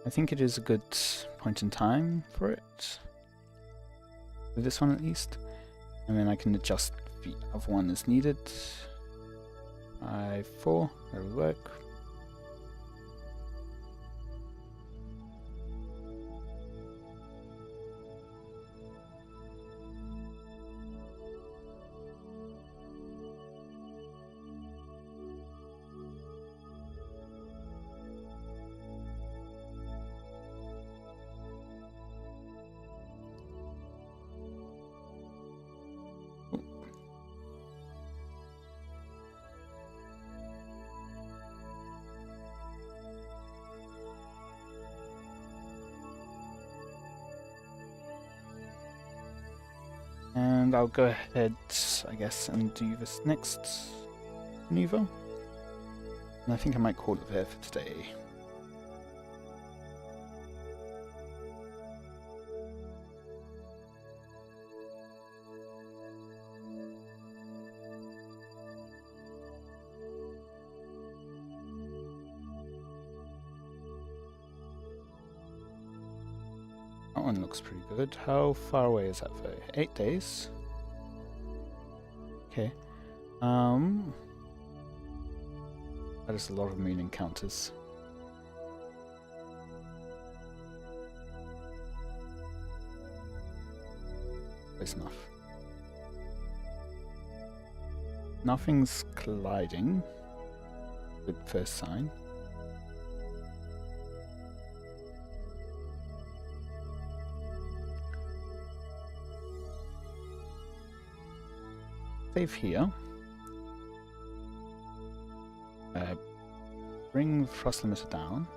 I think it is a good point in time for it. With this one at least. And then I can adjust the other one as needed. 5, 4, that'll work. And I'll go ahead, I guess, and do this next maneuver. And I think I might call it there for today. That one looks pretty good. How far away is that for? 8 days? Okay. That is a lot of moon encounters. Close enough. Nothing's colliding. Good first sign. Save here. Bring the thrust limiter down.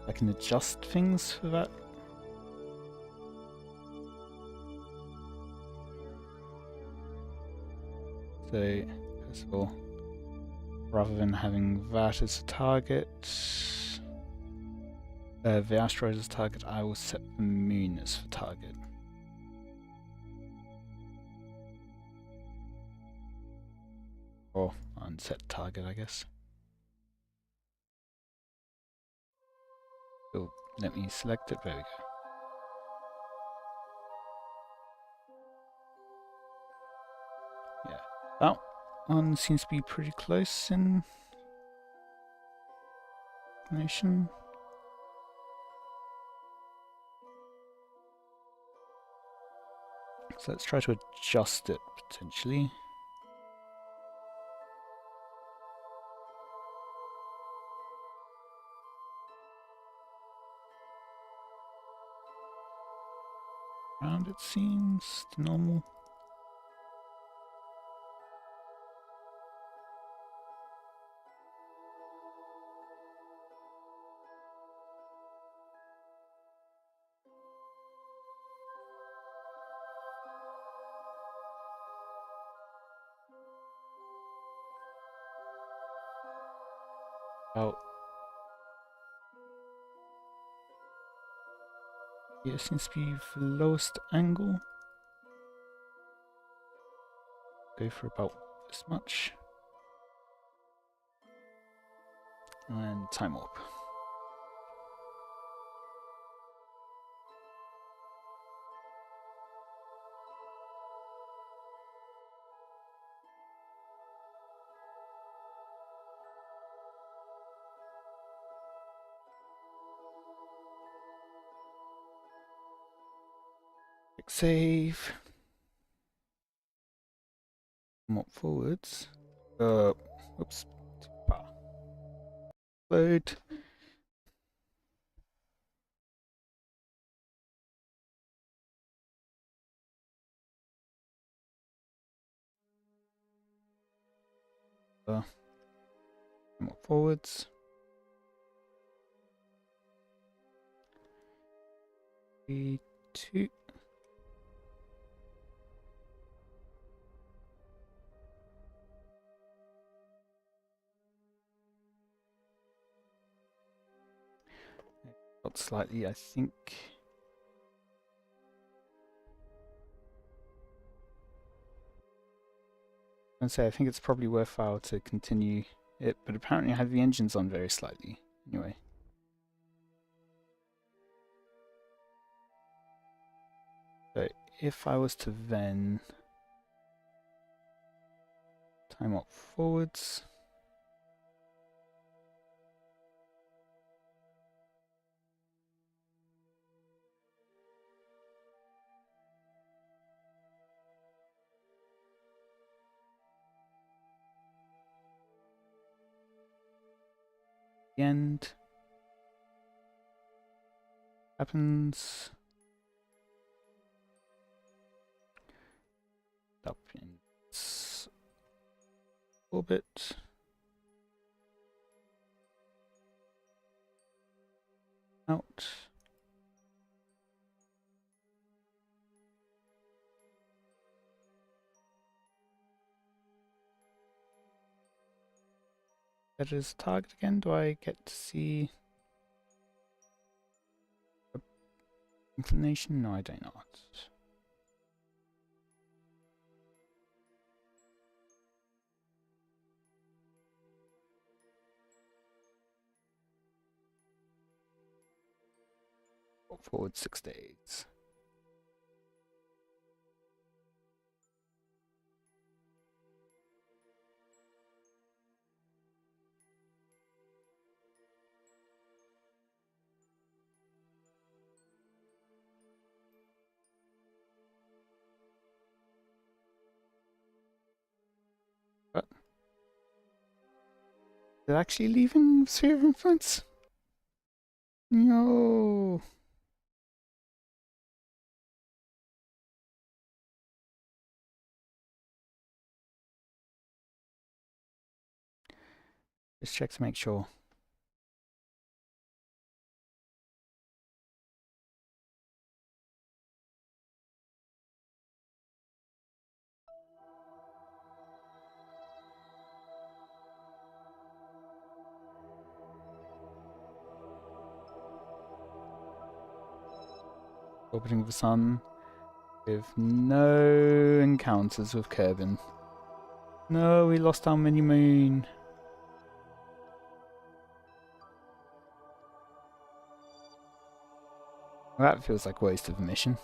I can adjust things for that. So, first of all, rather than having that as a target, the asteroid as target, I will set the moon as the target. Or unset target, I guess. let me select it. There we go. Yeah, that one seems to be pretty close in inclination. So let's try to adjust it potentially. Around it seems normal. About here seems to be the lowest angle. Go for about this much. And time warp. Click save. Warp forwards. Oops. Too far. Load. Warp forwards. 3, 2. Got slightly, I think. I think it's probably worthwhile to continue it, but apparently I have the engines on very slightly. Anyway. So if I was to then time up forwards. The end happens up in orbit. Out. That is target again. Do I get to see inclination? No, I do not. Forward 6 days. But they're actually leaving sphere of influence? No. Just check to make sure. Orbiting the sun with no encounters with Kerbin. No, we lost our mini moon. Well, that feels like a waste of a mission.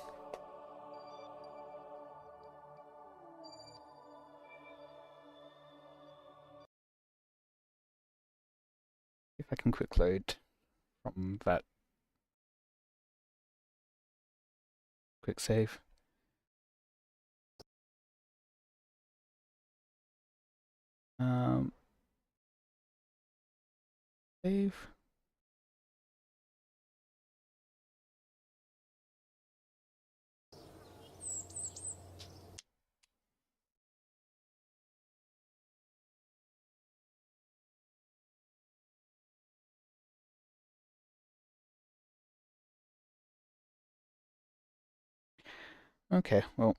If I can quick load from that quick save. Save. Okay, well,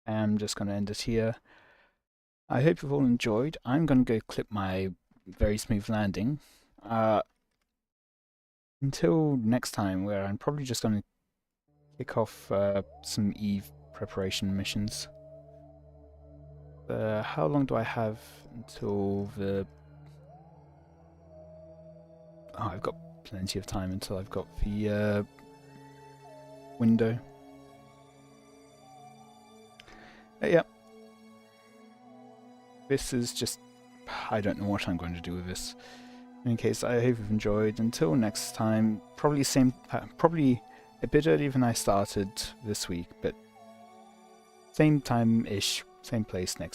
I'm just going to end it here. I hope you've all enjoyed. I'm going to go clip my very smooth landing. Until next time, where I'm probably just going to kick off some Eve preparation missions. How long do I have until the... Oh, I've got plenty of time until I've got the window. Yeah. This is just... I don't know what I'm going to do with this. In any case, I hope you've enjoyed. Until next time, probably probably a bit earlier than I started this week, but same time-ish, same place next